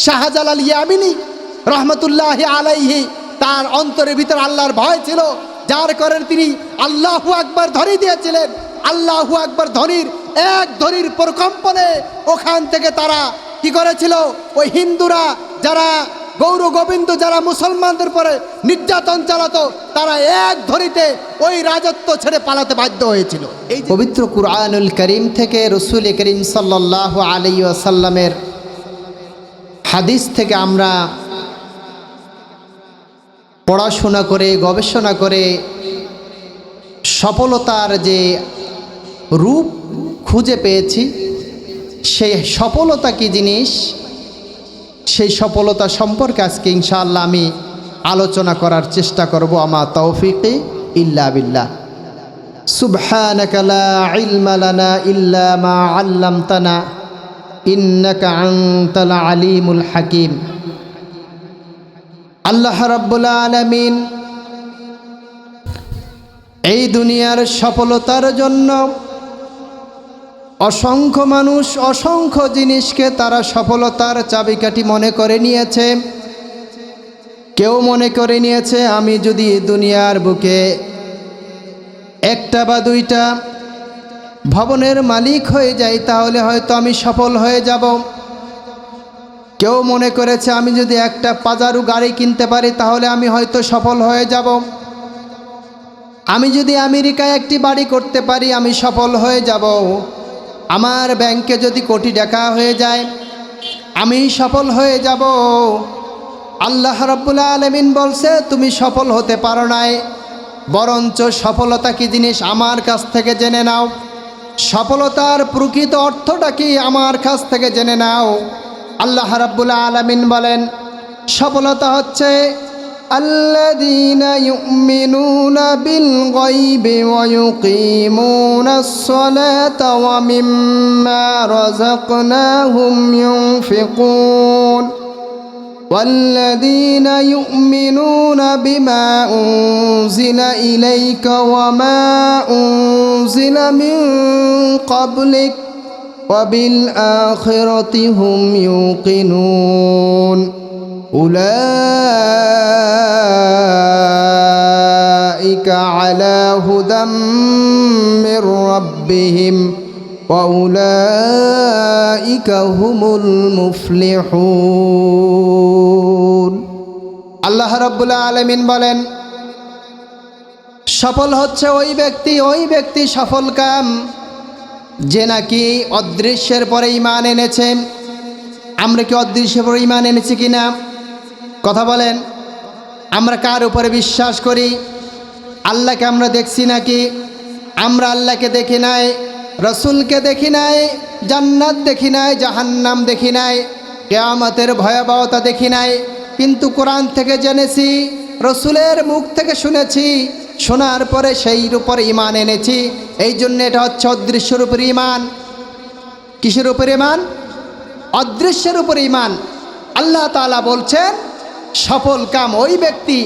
শাহজালাল ইয়ামিনী রহমতুল্লাহি আলাইহি, তার অন্তরের ভিতর আল্লাহর ভয় ছিল, যার কারণে তিনি আল্লাহু আকবার ধ্বনি দিয়েছিলেন। আল্লাহু আকবার ধ্বনির এক ধ্বনির প্রকম্পনে ওখান থেকে তারা কি করেছিল, ওই হিন্দুরা যারা গৌর গোবিন্দ যারা মুসলমানদের পরে নির্যাতন চালাতো, তারা এক ধ্বনিতে ওই রাজত্ব ছেড়ে পালাতে বাধ্য হয়েছিল। এই পবিত্র কুরআনুল কারীম থেকে রাসূল করিম সাল্লাল্লাহু আলাইহি ওয়াসাল্লামের হাদিস থেকে আমরা পড়াশোনা করে গবেষণা করে সফলতার যে রূপ খুঁজে পেয়েছি, সেই সফলতা কি জিনিস, সেই সফলতা সম্পর্কে আজকে ইনশাআল্লাহ আমি আলোচনা করার চেষ্টা করব। আমা তৌফিকে ইল্লা বিল্লাহ। সুবহানাকা লা ইলমা লানা ইল্লা মা আল্লামতানা ইন্নাকা আনতাল আলিমুল হাকিম। আল্লাহ রাব্বুল আলামিন এই দুনিয়ার সফলতার জন্য অসংখ্য মানুষ অসংখ্য জিনিসকে তারা সফলতার চাবিকাঠি মনে করে নিয়েছে। কেউ মনে করে নিয়েছে আমি যদি দুনিয়ার বুকে একটা বা দুইটা ভবনের মালিক হয়ে যাই তাহলে হয়তো আমি সফল হয়ে যাব। কেউ মনে করেছে আমি যদি একটা পাজারু গাড়ি কিনতে পারি তাহলে আমি হয়তো সফল হয়ে যাব। আমি যদি আমেরিকায় একটি বাড়ি করতে পারি আমি সফল হয়ে যাব। আমার ব্যাংকে যদি কোটি টাকা হয়ে যায় আমি সফল হয়ে যাব। আল্লাহ রাব্বুল আলামিন বলছে তুমি সফল হতে পারো নাই, বরঞ্চ সফলতা কি জিনিস আমার কাছ থেকে জেনে নাও। সফলতার প্রকৃত অর্থটা কি আমার কাছ থেকে জেনে নাও। আল্লাহ রাব্বুল আলামিন বলেন সফলতা হচ্ছে আল্লাযীনা ইউমিনুনা বিল গায়বি ওয়া ইউকিমুনাস সালাতা ওয়া মিম্মা রাযাকনাহুম ইউনফিকুন والذين يؤمنون بما أنزل إليك وما أنزل من قبلك وبالآخرة هم يوقنون أولئك على هدى من ربهم وأولئك هم المفلحون আল্লাহ রাব্বুল আলামিন বলেন সফল হচ্ছে ওই ব্যক্তি সফল কাম যে নাকি অদৃশ্যের পরে ঈমান এনেছে। আমরা কি অদৃশ্যের পরে ঈমান এনেছি কিনা কথা বলেন? আমরা কার উপরে বিশ্বাস করি? আল্লাহকে আমরা দেখছি নাকি? আমরা আল্লাহকে দেখি নাই, রসুলকে দেখি নাই, জান্নাত দেখি নাই, জাহান্নাম দেখি নাই, কিয়ামতের ভয়াবহতা দেখি নাই, কিন্তু কোরআন থেকে জেনেছি, রসুলের মুখ থেকে শুনেছি, শোনার পরে সেই উপর ঈমান এনেছি। এই জন্য এটা হচ্ছে অদৃশ্যের উপর ঈমান। কিসের উপর ঈমান? অদৃশ্যের উপর ঈমান। আল্লাহ তাআলা বলছেন সফল কাম ওই ব্যক্তি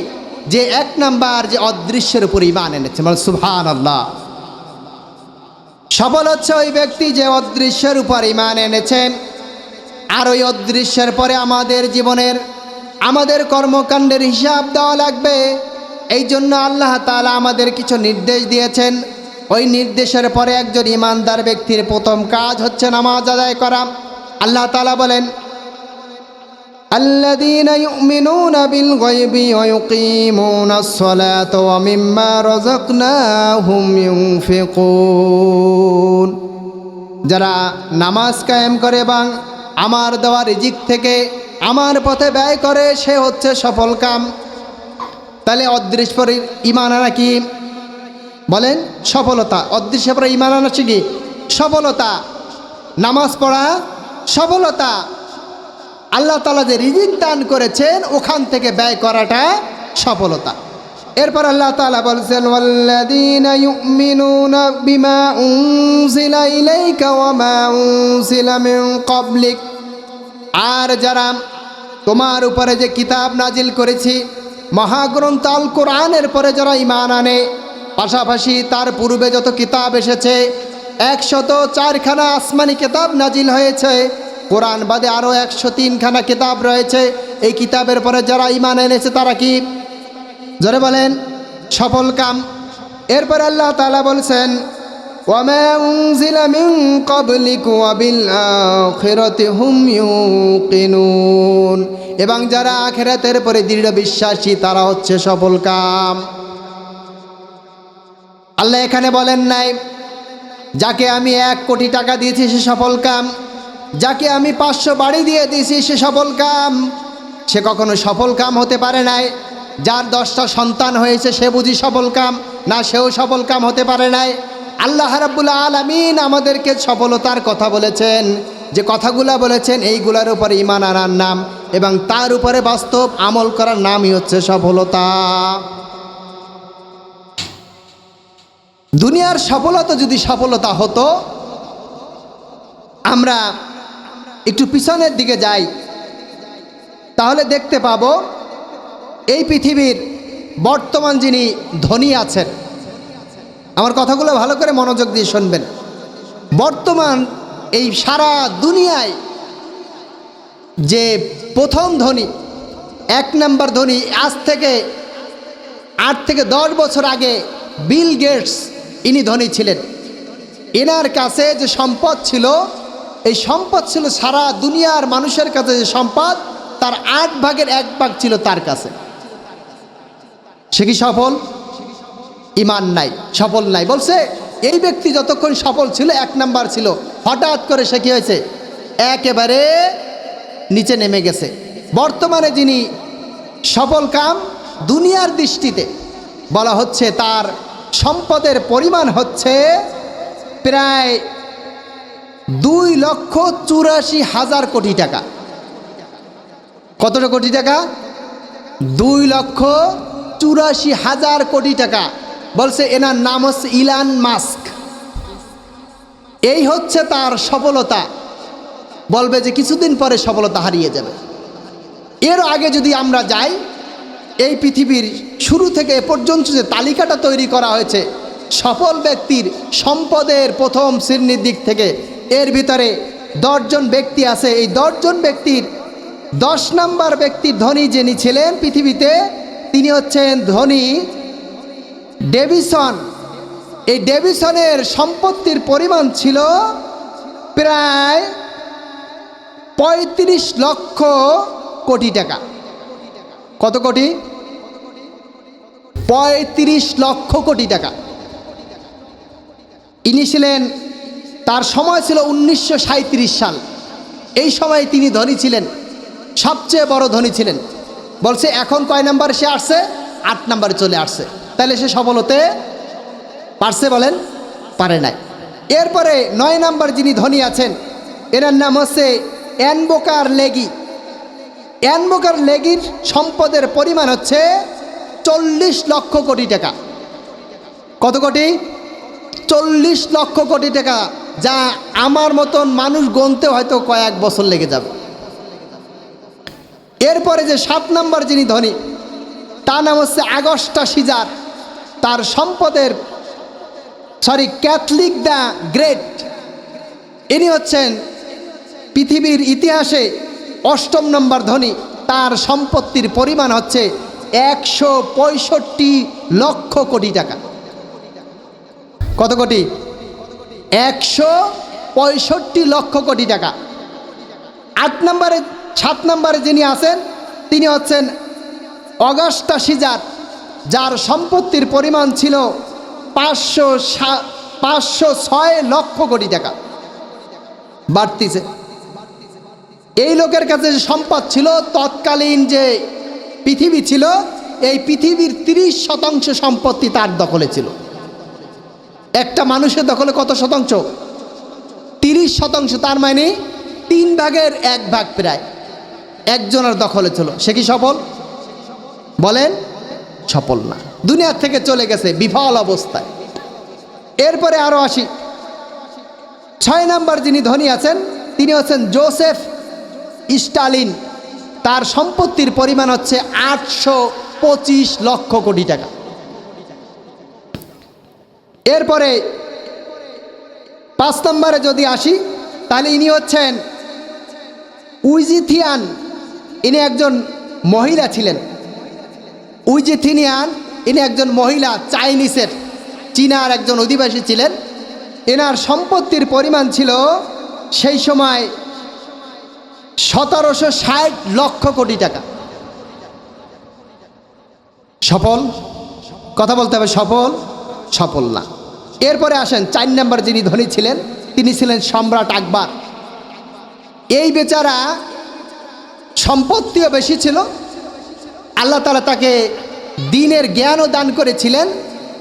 যে এক নাম্বার যে অদৃশ্যের উপর ঈমান এনেছে। মানে সুবহানাল্লাহ। সফল হচ্ছে ওই ব্যক্তি যে অদৃশ্যের উপর ঈমান এনেছে। আর ওই অদৃশ্যের পরে আমাদের জীবনের আমাদের কর্মকাণ্ডের হিসাব দেওয়া লাগবে। এই জন্য আল্লাহ তাআলা আমাদের কিছু নির্দেশ দিয়েছেন। ওই নির্দেশের পরে একজন ঈমানদার ব্যক্তির প্রথম কাজ হচ্ছে নামাজ আদায় করা। আল্লাহ তাআলা বলেন আল্লাযীনা ইউমিনুনা বিল গায়বি ওয়া ইউকিমুনাস সালাতা ওয়া মিম্মা রাযাকনাহুম ইউনফিকুন। যারা নামাজ কায়েম করে এবং আমার দেওয়া রিজিক থেকে আমার পথে ব্যয় করে সে হচ্ছে সফল কাম। তাহলে অদৃশ্য পরে ঈমান আনা কি বলেন? সফলতা। অদৃশ্য পরে ঈমান আনা কি? সফলতা। নামাজ পড়া সফলতা। আল্লাহ তাআলা যে রিজিক দান করেছেন ওখান থেকে ব্যয় করাটা সফলতা। এরপর আল্লাহ তাআলা বলছেন ওয়াল্লাযীনা ইউমিনুনা বিমা উনজিলা ইলাইকা ওয়া মা উনজিলা মিন ক্বাবলিক। আর যারা তোমার উপরে যে কিতাব নাজিল করেছি মহাগ্রন্থ আল কোরআনের পরে যারা ঈমান আনে, পাশাপাশি তার পূর্বে যত কিতাব এসেছে 104খানা আসমানি কিতাব নাজিল হয়েছে, কোরআন বাদে আরও 103খানা কিতাব রয়েছে। এই কিতাবের পরে যারা ঈমান এনেছে তারা কি, জোরে বলেন, সফল কাম। এরপর আল্লাহ তাআলা বলছেন ওয়ামা উনজিলা মিন ক্বাবলিকা ওয়া বিল আখিরাতি হুম ইউকিনুন, এবং যারা আখিরাতের পরে দৃঢ় বিশ্বাসী তারা হচ্ছে সফল কাম। আল্লাহ এখানে বলেন নাই যাকে আমি 1 কোটি টাকা দিয়েছি সে সফল কাম, যাকে আমি 500 বাড়ি দিয়ে দিয়েছি সে সফল কাম। সে কখনো সফল কাম হতে পারে নাই। যার 10টা সন্তান হয়েছে সে বুঝি সফল কাম না, সেও সফল কাম হতে পারে নাই। আল্লাহ রাব্বুল আলামিন আমাদেরকে সফলতার কথা বলেছেন, যে কথাগুলো বলেছেন এইগুলোর উপরে ঈমান আনার নাম এবং তার উপরে বাস্তব আমল করার নামই হচ্ছে সফলতা। দুনিয়ার সফলতা যদি সফলতা হতো, আমরা একটু পিছনের দিকে যাই তাহলে দেখতে পাবো এই পৃথিবীর বর্তমান যিনি ধনী আছেন, আমার কথাগুলো ভালো করে মনোযোগ দিয়ে শুনবেন। বর্তমান এই সারা দুনিয়ায় যে প্রথম ধনী, 1 নম্বর ধনী, আজ থেকে 8 থেকে 10 বছর আগে বিল গেটস ইনি ধনী ছিলেন। এনার কাছে যে সম্পদ ছিল, এই সম্পদ ছিল সারা দুনিয়ার মানুষের কাছে যে সম্পদ তার 8 ভাগের 1 ভাগ ছিল তার কাছে। সে কি সফল? ঈমান নাই, সফল নাই। বলছে এই ব্যক্তি যতক্ষণ সফল ছিল 1 নাম্বার ছিল, হঠাৎ করে সে কি হয়েছে, একেবারে নিচে নেমে গেছে। বর্তমানে যিনি সফল কাম দুনিয়ার দৃষ্টিতে বলা হচ্ছে তার সম্পদের পরিমাণ হচ্ছে প্রায় 2,84,000 কোটি টাকা। কতটা কোটি টাকা? 2,84,000 কোটি টাকা। বলছে এনার নাম হচ্ছে ইলন মাস্ক। এই হচ্ছে তার সফলতা। বলবে যে কিছুদিন পরে সফলতা হারিয়ে যাবে। এর আগে যদি আমরা যাই, এই পৃথিবীর শুরু থেকে এ পর্যন্ত যে তালিকাটা তৈরি করা হয়েছে সফল ব্যক্তির সম্পদের প্রথম শ্রেণীর দিক থেকে, এর ভিতরে 10 জন ব্যক্তি আছে। এই 10 জন ব্যক্তির 10 নম্বর ব্যক্তির ধনী যিনি ছিলেন পৃথিবীতে, তিনি হচ্ছেন ধনী ডেভিসন। এই ডেভিসনের সম্পত্তির পরিমাণ ছিল প্রায় 35 লক্ষ কোটি টাকা। কত কোটি? 35 লক্ষ কোটি টাকা। ইনি ছিলেন, তার সময় ছিল 1937 সাল। এই সময় তিনি ধনী ছিলেন, সবচেয়ে বড় ধনী ছিলেন। বলছে এখন কয় নাম্বারে সে আসছে? 8 নাম্বারে চলে আসছে। তাহলে সে সফল হতে পারছে? বলেন, পারে নাই। এরপরে 9 নাম্বার যিনি ধনী আছেন, এনার নাম হচ্ছে অ্যানবোকার লেগি। অ্যানবোকার লেগির সম্পদের পরিমাণ হচ্ছে 40 লক্ষ কোটি টাকা। কত কোটি? 40 লক্ষ কোটি টাকা, যা আমার মতন মানুষ গণতে হয়তো কয়েক বছর লেগে যাবে। এরপরে যে 7 নাম্বার যিনি ধনী, তার নাম হচ্ছে আগস্টা সিজার। তার সম্পদের ক্যাথলিক দ্য গ্রেট, ইনি হচ্ছেন পৃথিবীর ইতিহাসে 8ম নম্বর ধনী। তার সম্পত্তির পরিমাণ হচ্ছে 165 লক্ষ কোটি টাকা। কত কোটি? 165 লক্ষ কোটি টাকা। 7 নম্বরে যিনি আছেন তিনি হচ্ছেন অগাস্টা সিজার, যার সম্পত্তির পরিমাণ ছিল 506 লক্ষ কোটি টাকা। বাড়তিছে। এই লোকের কাছে যে সম্পদ ছিল, তৎকালীন যে পৃথিবী ছিল, এই পৃথিবীর 30% সম্পত্তি তার দখলে ছিল। একটা মানুষের দখলে কত শতাংশ? 30%। তার মানে 3 ভাগের 1 ভাগ প্রায় একজনের দখলে ছিল। সে কি সফল? বলেন, সফল না। দুনিয়ার থেকে চলে গেছে বিফল অবস্থায়। এরপরে আরো আসি, 6 নাম্বার যিনি ধনী আছেন তিনি হচ্ছেন জোসেফ স্টালিন। তার সম্পত্তির পরিমাণ হচ্ছে 825 লক্ষ কোটি টাকা। এরপরে 5 নম্বরে যদি আসি, তাহলে ইনি হচ্ছেন উইজিথিয়ান, ইনি একজন মহিলা ছিলেন। উইজিথিনিয়ান, ইনি একজন মহিলা, চাইনিজের, চীনার একজন অধিবাসী ছিলেন। এনার সম্পত্তির পরিমাণ ছিল সেই সময় 1760 লক্ষ কোটি টাকা। সফল? কথা বলতে হবে সফল? সফল না। এরপরে আসেন 4 নম্বর যিনি ধনী ছিলেন, তিনি ছিলেন সম্রাট আকবর। এই বেচারা সম্পত্তিও বেশি ছিল, আল্লাহ তাআলা তাকে দ্বীনের জ্ঞানও দান করেছিলেন,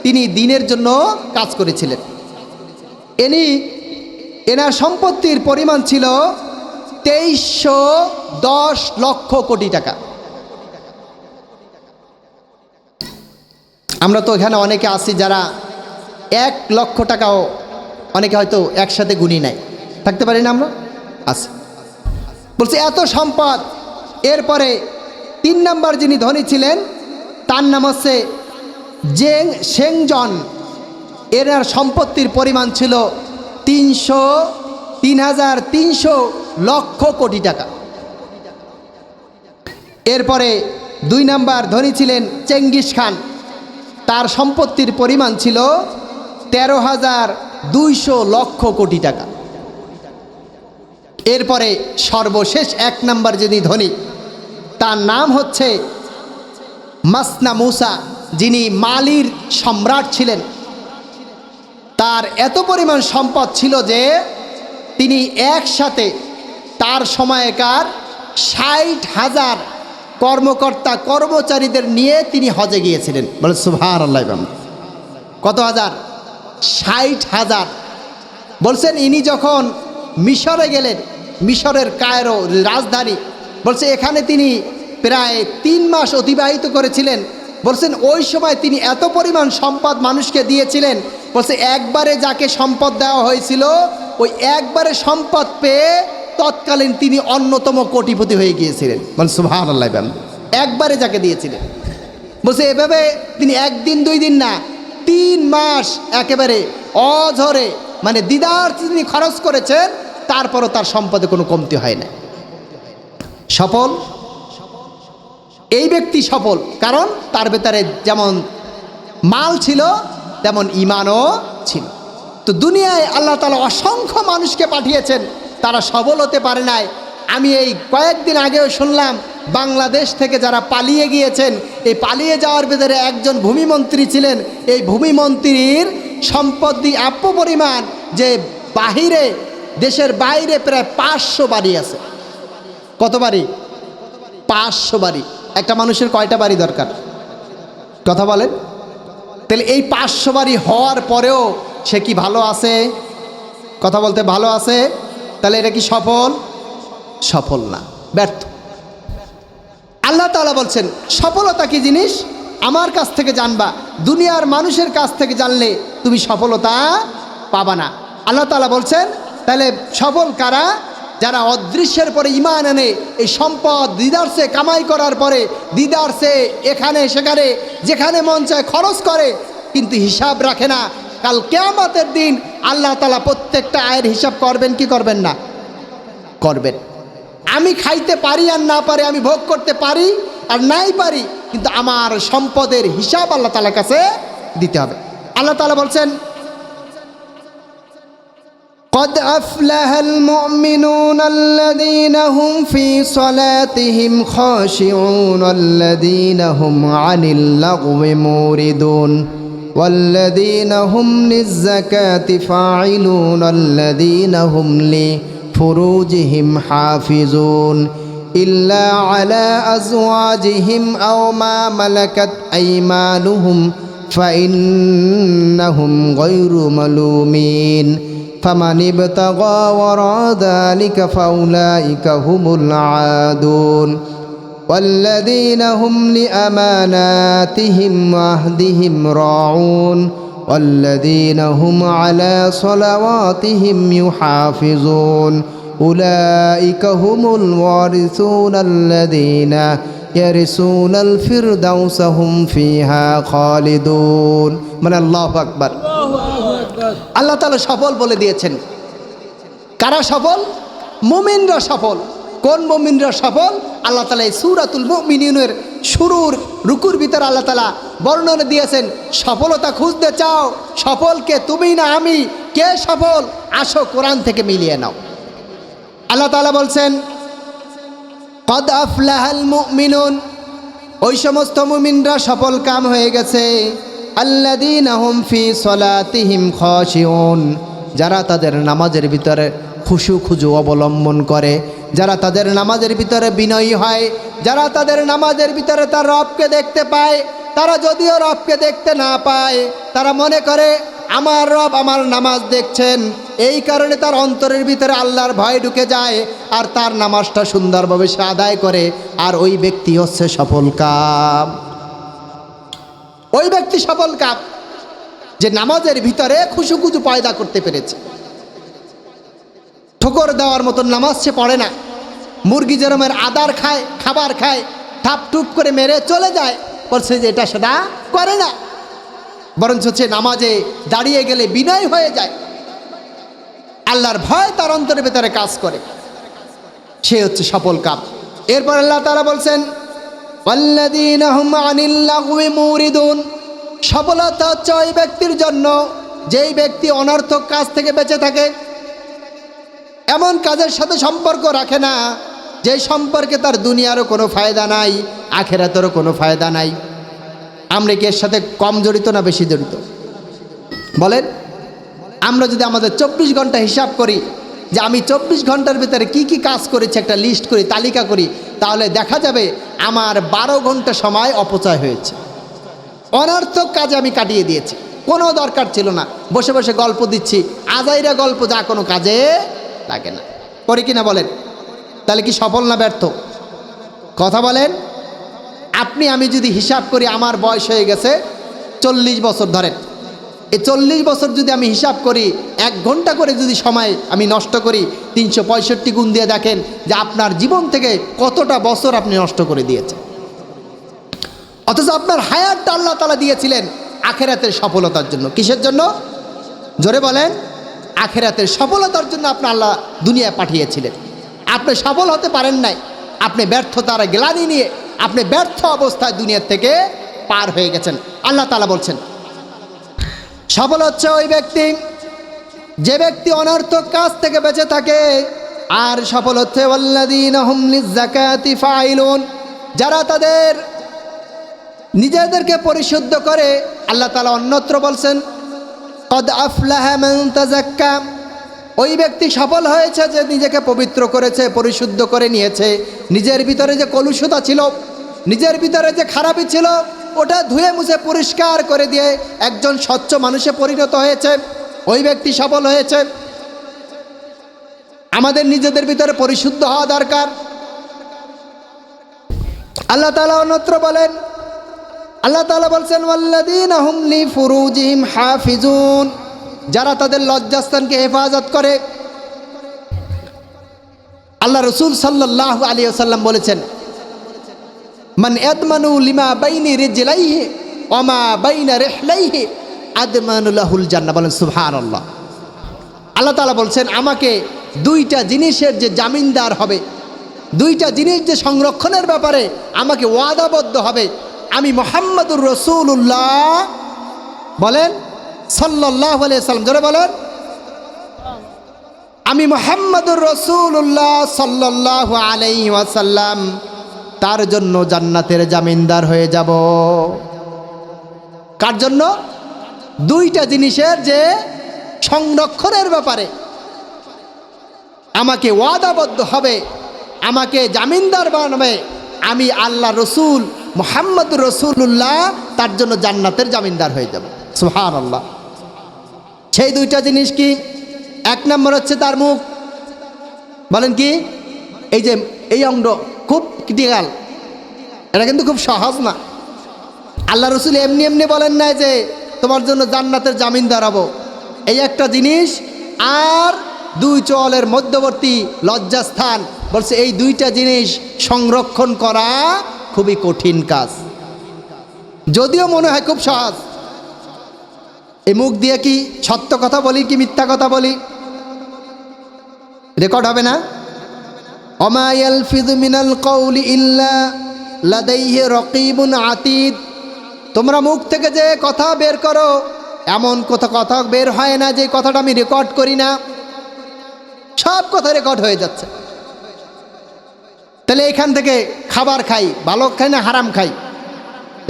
তিনি দ্বীনের জন্য কাজ করেছিলেন। এনার সম্পত্তির পরিমাণ ছিল 2310 লক্ষ কোটি টাকা। আমরা তো এখানে অনেকে আছি যারা 1 লক্ষ টাকাও অনেকে হয়তো একসাথে গুনি নাই, থাকতে পারি না আমরা, আছি। বলছে এত সম্পদ। এরপরে 3 নম্বর যিনি ধনী ছিলেন তার নাম হচ্ছে শেংজন। এনার সম্পত্তির পরিমাণ ছিল 3300 লক্ষ কোটি টাকা। এরপরে 2 নম্বর ধনী ছিলেন চেঙ্গিস খান, তার সম্পত্তির পরিমাণ ছিল 13,200 লক্ষ কোটি টাকা। এরপরে সর্বশেষ 1 নম্বর যিনি ধনী তার নাম হচ্ছে মাসনা মুসা, যিনি মালির সম্রাট ছিলেন। তার এত পরিমাণ সম্পদ ছিল যে তিনি একসাথে তার সময়কার 60,000 কর্মকর্তা কর্মচারীদের নিয়ে তিনি হজে গিয়েছিলেন। বলে সুবহানাল্লাহ। কত হাজার? 60,000। বলছেন ইনি যখন মিশরে গেলেন, মিশরের কায়রো রাজধানী, বলছে এখানে তিনি প্রায় 3 মাস অতিবাহিত করেছিলেন। বলছেন ওই সময় তিনি এত পরিমাণ সম্পদ মানুষকে দিয়েছিলেন, বলছে একবারে যাকে সম্পদ দেওয়া হয়েছিল ওই একবারে সম্পদ পেয়ে তৎকালীন তিনি অন্যতম কোটিপতি হয়ে গিয়েছিলেন। বলে সুবহানাল্লাহ। একবারে যাকে দিয়েছিলেন, বলছে এভাবে তিনি 1 দিন 2 দিন না, 3 মাস একেবারে অঝরে মানে দিদার তিনি খরচ করেছেন, তারপরও তার সম্পদে কোনো কমতি হয় না। সফল? এই ব্যক্তি সফল, কারণ তার ভেতরে যেমন মাল ছিল তেমন ঈমানও ছিল। তো দুনিয়ায় আল্লাহ তাআলা অসংখ্য মানুষকে পাঠিয়েছেন, তারা সফল হতে পারে নাই। আমি এই কয়েকদিন আগেও শুনলাম বাংলাদেশ থেকে যারা পালিয়ে গিয়েছেন, এই পালিয়ে যাওয়ার ভেতরে একজন ভূমিমন্ত্রী ছিলেন। এই ভূমিমন্ত্রীর সম্পত্তি এত পরিমাণ যে বাহিরে, দেশের বাইরে প্রায় 500 বাড়ি আছে। কত বাড়ি? 500 বাড়ি। একটা মানুষের কয়টা বাড়ি দরকার? কথা বলেন। তাহলে এই 500 বাড়ি হওয়ার পরেও সে কি ভালো আছে? কথা বলতে ভালো আছে? তাহলে এটা কি সফল? সফল না, ব্যর্থ। আল্লাহ তাআলা বলছেন সফলতা কি জিনিস আমার কাছ থেকে জানবা, দুনিয়ার মানুষের কাছ থেকে জানলে তুমি সফলতা পাবা না। আল্লাহ তাআলা বলছেন তাহলে সফল কারা? যারা অদৃশ্যের পরে ঈমান আনে, এই সম্পদ দিদারসে কামাই করার পরে দিদারসে এখানে সেখানে যেখানে মন চায় খরচ করে, কিন্তু হিসাব রাখে না। কাল কিয়ামতের দিন আল্লাহ তাআলা প্রত্যেকটা আয়ের হিসাব করবেন কি করবেন না? করবেন। আমি খাইতে পারি আর না পারি, আমি ভোগ করতে পারি আর নাই পারি, কিন্তু আমার সম্পদের হিসাব আল্লাহ তাআলার কাছে দিতে হবে। আল্লাহ তাআলা বলছেন قد أفلح المؤمنون الذين هم في صلاتهم خاشعون الذين هم عن اللغو معرضون والذين هم للزكاة فاعلون الذين هم لفروجهم حافظون إلا على أزواجهم أو ما ملكت أيمانهم فإنهم غير ملومين فمن ابتغى وراء ذلك فأولئك هم العادون والذين هم لأماناتهم وعهدهم راعون والذين هم على صلواتهم يحافظون أولئك هم الوارثون الذين يرثون الفردوس هم فيها خالدون من الله أكبر। আল্লাহ তাআলা সফল বলে দিয়েছেন। কারা সফল? মুমিনরা সফল। কোন মুমিনরা সফল? আল্লাহ তাআলা এই সূরাতুল মুমিনুনের শুরুর রুকুর ভিতর আল্লাহ তাআলা বর্ণনা দিয়েছেন, সফলতা খুঁজতে চাও, সফলকে তুমি না আমি, কে সফল? আসো কোরআন থেকে মিলিয়ে নাও। আল্লাহ তাআলা বলছেন কদ আফলাহাল মুমিনুন, ওই সমস্ত মুমিনরা সফল কাম হয়ে গেছে, আল্লাযীনা হুম ফি সলাতিহিম খাশিউন, যারা তাদের নামাজের ভিতরে খুশু খুজু অবলম্বন করে, যারা তাদের নামাজের ভিতরে বিনয়ী হয়, যারা তাদের নামাজের ভিতরে তার রবকে দেখতে পায়। তারা যদিও রবকে দেখতে না পায়, তারা মনে করে আমার রব আমার নামাজ দেখছেন, এই কারণে তার অন্তরের ভিতরে আল্লাহর ভয় ঢুকে যায়, আর তার নামাজটা সুন্দরভাবে সে আদায় করে, আর ওই ব্যক্তি হচ্ছে সফল কাম। ওই ব্যক্তি সফল কাম যে নামাজের ভিতরে খুশুখুজু পয়দা করতে পেরেছে। ঠোকর দেওয়ার মতন নামাজ সে পড়ে না, মুরগি যেরমের আদার খায়, খাবার খায়, ঠাপ টুপ করে মেরে চলে যায়, বলছে যে এটা সেটা করে না, বরঞ্চ সে নামাজে দাঁড়িয়ে গেলে বিনয় হয়ে যায়, আল্লাহর ভয় তার অন্তরের ভেতরে কাজ করে, সে হচ্ছে সফল কাম। এরপর আল্লাহ তাআলা বলছেন ওয়াল্লাযীনা হুম আনিল লাগওয়ি মুরিদুন, সফলতা হচ্ছে ওই ব্যক্তির জন্য যেই ব্যক্তি অনর্থক কাজ থেকে বেঁচে থাকে, এমন কাজের সাথে সম্পর্ক রাখে না যেই সম্পর্কে তার দুনিয়ারও কোনো ফায়দা নাই, আখিরাতেরও কোনো ফায়দা নাই। আমরা কি এর সাথে কম জড়িত না বেশি জড়িত বলেন? আমরা যদি আমাদের 24 ঘন্টা হিসাব করি যে আমি 24 ঘন্টার ভিতরে কি কি কাজ করেছি, একটা লিস্ট করি, তালিকা করি, তাহলে দেখা যাবে আমার 12 ঘন্টা সময় অপচয় হয়েছে, অনর্থক কাজে আমি কাটিয়ে দিয়েছি, কোনো দরকার ছিল না, বসে বসে গল্প দিচ্ছি, আজাইরা গল্প, যা কোনো কাজে লাগে না, করি কিনা বলেন? তাহলে কি সফল না ব্যর্থ? কথা বলেন। আপনি আমি যদি হিসাব করি, আমার বয়স হয়ে গেছে 40 বছর, ধরেন এই 40 বছর যদি আমি হিসাব করি, 1 ঘন্টা করে যদি সময় আমি নষ্ট করি, 365 গুণ দিয়ে দেখেন যে আপনার জীবন থেকে কতটা বছর আপনি নষ্ট করে দিয়েছেন। অথচ আপনার হায়াতটা আল্লাহ তাআলা দিয়েছিলেন আখিরাতের সফলতার জন্য। কিসের জন্য? জোরে বলেন। আখিরাতের সফলতার জন্য আপনার আল্লাহ দুনিয়ায় পাঠিয়েছিলেন। আপনি সফল হতে পারেন নাই, আপনি ব্যর্থতার গ্লানি নিয়ে আপনি ব্যর্থ অবস্থায় দুনিয়ার থেকে পার হয়ে গেছেন। আল্লাহ তাআলা বলছেন সফল হচ্ছে ওই ব্যক্তি যে ব্যক্তি অনর্থক কাজ থেকে বেঁচে থাকে, আর সফল হচ্ছে ওয়াল্লাযীনা হুম লিয-যাকাতি ফাইলুন, যারা তাদের নিজেদেরকে পরিশুদ্ধ করে। আল্লাহ তাআলা অন্যত্র বলছেন কদ আফলাহা মান তাযাক্কা, ওই ব্যক্তি সফল হয়েছে যে নিজেকে পবিত্র করেছে, পরিশুদ্ধ করে নিয়েছে, নিজের ভিতরে যে কলুষতা ছিল, নিজের ভিতরে যে খারাপই ছিল, ওটা ধুয়ে মুছে পরিষ্কার করে দিয়ে একজন স্বচ্ছ মানুষে পরিণত হয়েছে, ওই ব্যক্তি সফল হয়েছে। আমাদের নিজেদের ভিতরে পরিশুদ্ধ হওয়া দরকার। আল্লাহ তাআলা অন্যত্র বলেন, আল্লাহ তাআলা বলছেন ওয়াল্লাযীনা হুম লিফুরুজিহিম হাফিজুন, যারা তাদের লজ্জাস্থানকে হেফাজত করে। আল্লাহ রাসূল সাল্লাল্লাহু আলাইহি ওয়াসাল্লাম বলেছেন মান ইয়াদমানু লিমা বাইনি রিজলাইহি ওয়া মা বাইনা রিহলাইহি আদমানু লাহুল জান্নাহ। বলেন সুবহানাল্লাহ। আল্লাহ তাআলা বলছেন আমাকে 2টা জিনিসের যে জামিনদার হবে, 2টা জিনিস যে সংরক্ষণের ব্যাপারে আমাকে ওয়াদাবদ্ধ হবে, আমি মুহাম্মাদুর রাসূলুল্লাহ বলেন সাল্লাল্লাহু আলাইহি ওয়াসাল্লাম, জোরে বলেন, আমি মুহাম্মাদুর রাসূলুল্লাহ সাল্লাল্লাহু আলাইহি ওয়াসাল্লাম তার জন্য জান্নাতের জামিনদার হয়ে যাব। কার জন্য? 2টা জিনিসের যে সংরক্ষণের ব্যাপারে আমাকে ওয়াদাবদ্ধ হবে, আমাকে জামিনদার বানাবে, আমি আল্লাহ রসুল মুহাম্মাদুর রাসূলুল্লাহ তার জন্য জান্নাতের জামিনদার হয়ে যাব। সুবহানাল্লাহ। সেই 2টা জিনিস কি? 1 নম্বর হচ্ছে তার মুখ। বলেন কি? এই যে এই অঙ্গ খুব ক্রিটিক্যাল, এটা কিন্তু খুব সহজ না। আল্লাহ রসুল এমনি এমনি বলেন না যে তোমার জন্য জান্নাতের জামিনদার হব। এই একটা জিনিস আর 2 চোয়ালের মধ্যবর্তী লজ্জাস্থান, বলছে এই 2টা জিনিস সংরক্ষণ করা খুবই কঠিন কাজ, যদিও মনে হয় খুব সহজ। এই মুখ দিয়ে কি সত্য কথা বলি কি মিথ্যা কথা বলি রেকর্ড হবে না? ওমা ইয়ালফিযু মিনাল কওলি ইল্লা লাদাইহি রাকীবুন আতীদ। তোমরা মুখ থেকে যে কথা বের করো এমন কথা বের হয় না যে কথাটা আমি রেকর্ড করি না, সব কথা রেকর্ড হয়ে যাচ্ছে। তাহলে এখান থেকে খাবার খাই, ভালো খাই না হারাম খাই,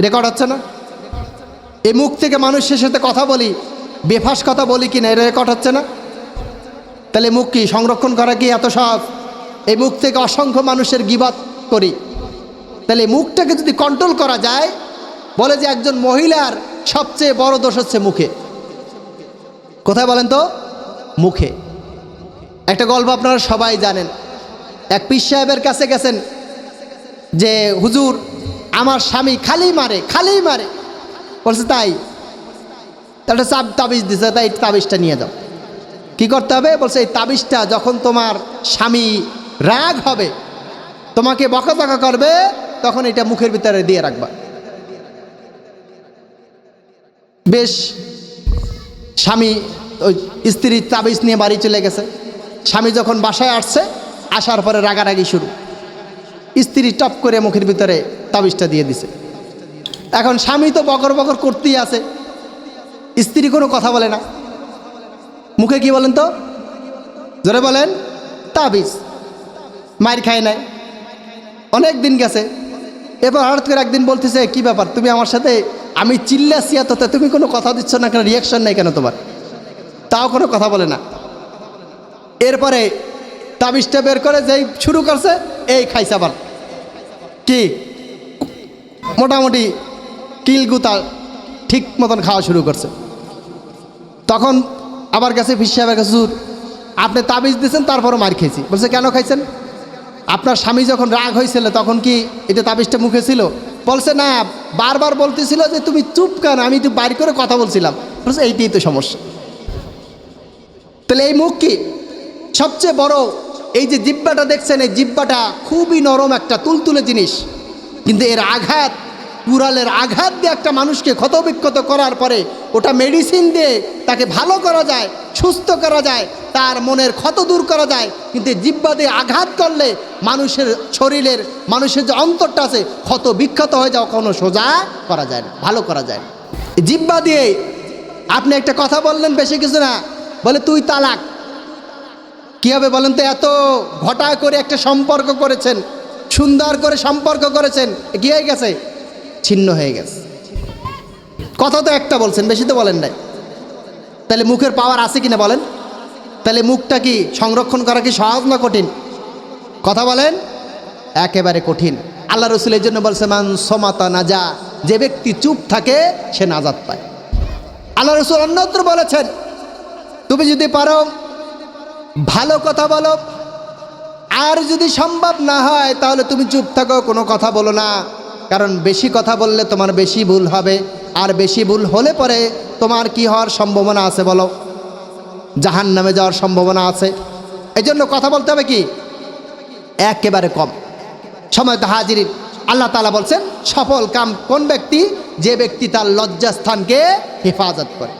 রেকর্ড হচ্ছে না? এই মুখ থেকে মানুষের সাথে কথা বলি, বেফাস কথা বলি কিনা, এটা রেকর্ড হচ্ছে না? তাহলে মুখ কি সংরক্ষণ করা কি এত সহজ? এই মুখ থেকে অসংখ্য মানুষের গীবত করি। তাহলে মুখটাকে যদি কন্ট্রোল করা যায়, বলে যে একজন মহিলার সবচেয়ে বড় দোষ হচ্ছে মুখে। কোথায় বলেন তো? মুখে। একটা গল্প আপনারা সবাই জানেন। এক পীর সাহেবের কাছে গেছেন যে হুজুর আমার স্বামী খালি মারে। বলছে তাই? একটা তাবিজ দিছে, তাই তাবিজটা নিয়ে যাও। কি করতে হবে? বলছে এই তাবিজটা যখন তোমার স্বামী রাগ হবে, তোমাকে বকাঝকা করবে, তখন এটা মুখের ভিতরে দিয়ে রাখবা। বেশ, স্বামী ওই স্ত্রীর তাবিজ নিয়ে বাড়ি চলে গেছে। স্বামী যখন বাসায় আসছে, আসার পরে রাগারাগি শুরু। স্ত্রী টপ করে মুখের ভিতরে তাবিজটা দিয়ে দিছে। এখন স্বামী তো বকর বকর করতেই আছে, স্ত্রী কোনো কথা বলে না। মুখে কি বলেন তো? জোরে বলেন। তাবিজ। মার খায় নাই, অনেক দিন গেছে। এবার হঠাৎ করে একদিন বলতেছে, কি ব্যাপার তুমি আমার সাথে, আমি চিল্লাছি এততে তুমি কোনো কথা দিচ্ছ না কেন, রিয়াকশন নেই কেন তোমার? তাও কোনো কথা বলে না। এরপরে তাবিজটা বের করে যেই শুরু করছে, এই খাইছে আবার কি মোটামুটি কিলগুতা ঠিক মতন খাওয়া শুরু করছে। তখন আবার গেছে পীর সাহেবের কাছে, হুজুর আপনি তাবিজ দিয়েছেন তারপরও মার খেয়েছি। বলছে কেন খাইছেন? আপনার স্বামী যখন রাগ হয়েছিল তখন কি এটা তাবিজটা মুখে ছিল? বলছে না, বারবার বলতেছিল যে তুমি চুপ কেন, আমি তো বাইর করে কথা বলছিলাম। বলছে এইটাই তো সমস্যা। তাহলে এই মুখ কি সবচেয়ে বড়? এই যে জিহ্বাটা দেখছেন, এই জিহ্বাটা খুবই নরম একটা তুলতুলে জিনিস, কিন্তু এর আঘাত, কুড়ালের আঘাত দিয়ে একটা মানুষকে ক্ষতবিক্ষত করার পরে ওটা মেডিসিন দিয়ে তাকে ভালো করা যায়, সুস্থ করা যায়, তার মনের ক্ষত দূর করা যায়। কিন্তু জিহ্বা দিয়ে আঘাত করলে মানুষের শরীরের, মানুষের যে অন্তরটা আছে ক্ষত বিক্ষত হয়ে যাওয়া কোনো সোজা করা যায় না, ভালো করা যায় না। জিহ্বা দিয়ে আপনি একটা কথা বললেন, বেশি কিছু না, বলে তুই তালাক। কী হবে বলেন তো? এত ঘটা করে একটা সম্পর্ক করেছেন, সুন্দর করে সম্পর্ক করেছেন, কি হয়ে গেছে? ছিন্ন হয়ে গেছে। কথা তো একটা বলছেন, বেশি তো বলেন নাই। তাহলে মুখের পাওয়ার আছে কিনা বলেন? তাহলে মুখটা কি সংরক্ষণ করা কি সহজ না কঠিন? কথা বলেন। একেবারে কঠিন। আল্লাহ রসুল এই জন্য বলছে, মান সমাতা নাজা, যে ব্যক্তি চুপ থাকে সে নাজাত পায়। আল্লাহ রসুল অন্যত্র বলেছেন, তুমি যদি পারো ভালো কথা বলো, আর যদি সম্ভব না হয় তাহলে তুমি চুপ থাকো, কোনো কথা বলো না। কারণ বেশি কথা বললে তোমার বেশি ভুল হবে, আর বেশি ভুল হলে পরে তোমার কি হওয়ার সম্ভাবনা আছে বলো? জাহান্নামে যাওয়ার সম্ভাবনা আছে। এই জন্য কথা বলতে হবে কি একেবারে কম। সময় তো হাজিরিন, আল্লাহ তাআলা বলছেন সফল কাম কোন ব্যক্তি? যে ব্যক্তি তার লজ্জাস্থানকে হেফাজত করে।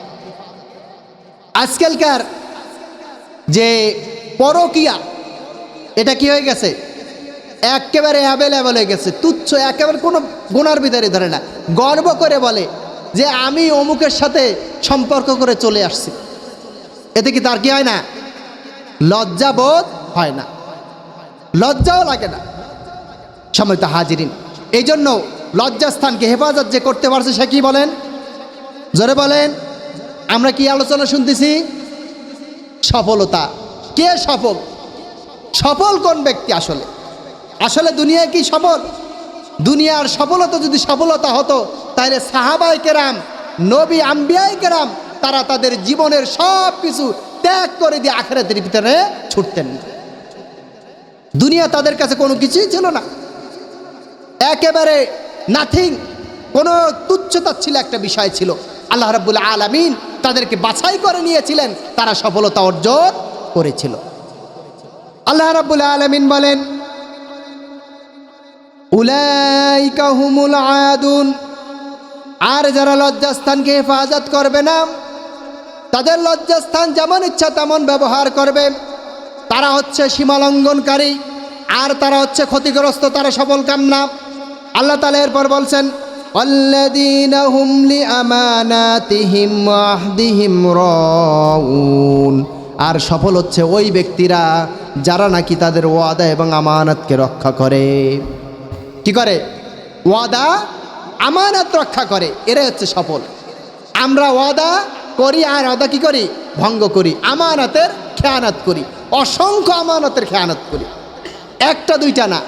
আজকালকার যে পরকিয়া, এটা কি হয়ে গেছে? একেবারে অ্যাভেলেবল হয়ে গেছে, তুচ্ছ, একেবারে কোনো গুনার ভিতরে ধরে না। গর্ব করে বলে যে আমি অমুকের সাথে সম্পর্ক করে চলে আসছি। এতে কি তার কি হয় না? লজ্জাবোধ হয় না, লজ্জাও লাগে না। সময় তো হাজিরিন, এই জন্য লজ্জাস্থানকে হেফাজত যে করতে পারছে সে কি বলেন? জোরে বলেন। আমরা কি আলোচনা শুনতেছি? সফলতা। কে সফল? সফল কোন ব্যক্তি? আসলে দুনিয়ায় কি সফল? দুনিয়ার সফলতা যদি সফলতা হতো তাহলে সাহাবায়ে কেরাম, নবী আম্বিয়ায়ে কেরাম তারা তাদের জীবনের সব কিছু ত্যাগ করে দিয়ে আখিরাতের ভিতরে ছুটতেন। দুনিয়া তাদের কাছে কোনো কিছুই ছিল না, একেবারে নাথিং, কোনো তুচ্ছতা ছিল একটা বিষয় ছিল। আল্লাহ রাব্বুল আলামিন তাদেরকে বাছাই করে নিয়েছিলেন, তারা সফলতা অর্জন করেছিল। আল্লাহ রাব্বুল আলামিন বলেন, উলাইকা হুমুল আদুন, আর যারা লজ্জাস্থানকে হেফাজত করবে না, তাদের লজ্জাস্থান যেমন ইচ্ছা তেমন ব্যবহার করবে, তারা হচ্ছে সীমালঙ্ঘনকারী। আর তারা হচ্ছে ক্ষতিগ্রস্ত, তারা সফলকাম না। আল্লাহ তাআলা এরপর বলছেন ওয়াল্লাযীনা হুম লিআমানাতিহিম ওয়া আহদিহিম রাউন, আর সফল হচ্ছে ওই ব্যক্তিরা যারা নাকি তাদের ওয়াদা এবং আমানতকে রক্ষা করে। কি করে? ওয়াদা আমানত রক্ষা করে, এরাই হচ্ছে সফল। আমরা ওয়াদা করি আর ওয়াদা কি করি? ভঙ্গ করি, আমানতের খেয়ানত করি, অসংখ্য আমানতের খেয়ানত করি, একটা দুইটা না।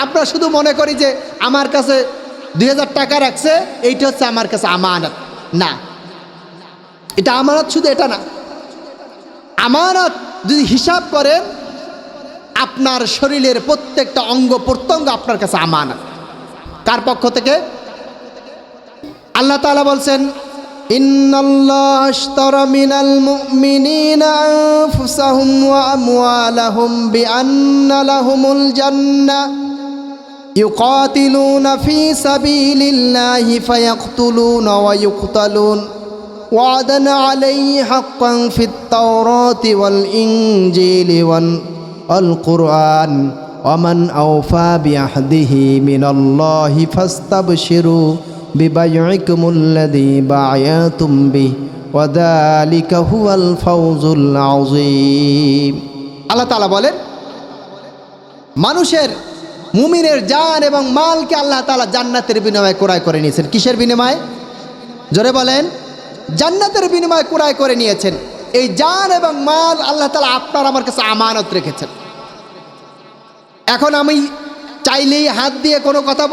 আমরা শুধু মনে করি যে আমার কাছে 2000 টাকা রাখছে, এইটা হচ্ছে আমার কাছে আমানত। না, এটা আমানত শুধু এটা না। আমানত যদি হিসাব করেন, আপনার শরীরের প্রত্যেকটা অঙ্গ প্রত্যঙ্গ আপনার কাছে আমানত। কার পক্ষ থেকে? আল্লাহ তাআলা বলছেন ইন্নাল্লাহা আশতারা মিনাল মুমিনিনা আনফুসাহুম ওয়া আমওয়ালাহুম বিআন্না লাহুমুল জান্নাহ ইউকাতিলুনা ফি সাবিলিল্লাহি ফায়াকতুলুনা ওয়া ইউকতালুন ওয়াদান আলাইহি হাক্কান ফিত তাওরাতি ওয়াল ইনজিলি ওয়াল কুরআন ওয়া মান আওফা বিআহদিহি মিনাল্লাহি ফাস্তাবশিরু বিবাইইকুমুল্লাযী বায়াতুম বিহি ওয়া যালিকা হুয়াল ফাওজুল আযীম। আল্লাহ তাআলা বলেন, মানুষের মুমিনের জান এবং মালকে আল্লাহ তাআলা জান্নাতের বিনিময়ে ক্রয় করে নিয়েছেন। কিসের বিনিময়ে? জোরে বলেন। জান্নাতের বিনিময়ে ক্রয় করে নিয়েছেন। এই জান এবং মাল আল্লাহ তাআলা আপনার আমার কাছে আমানত রেখেছেন। এখন আমি চাইলেই হাত দিয়ে কোনো কথা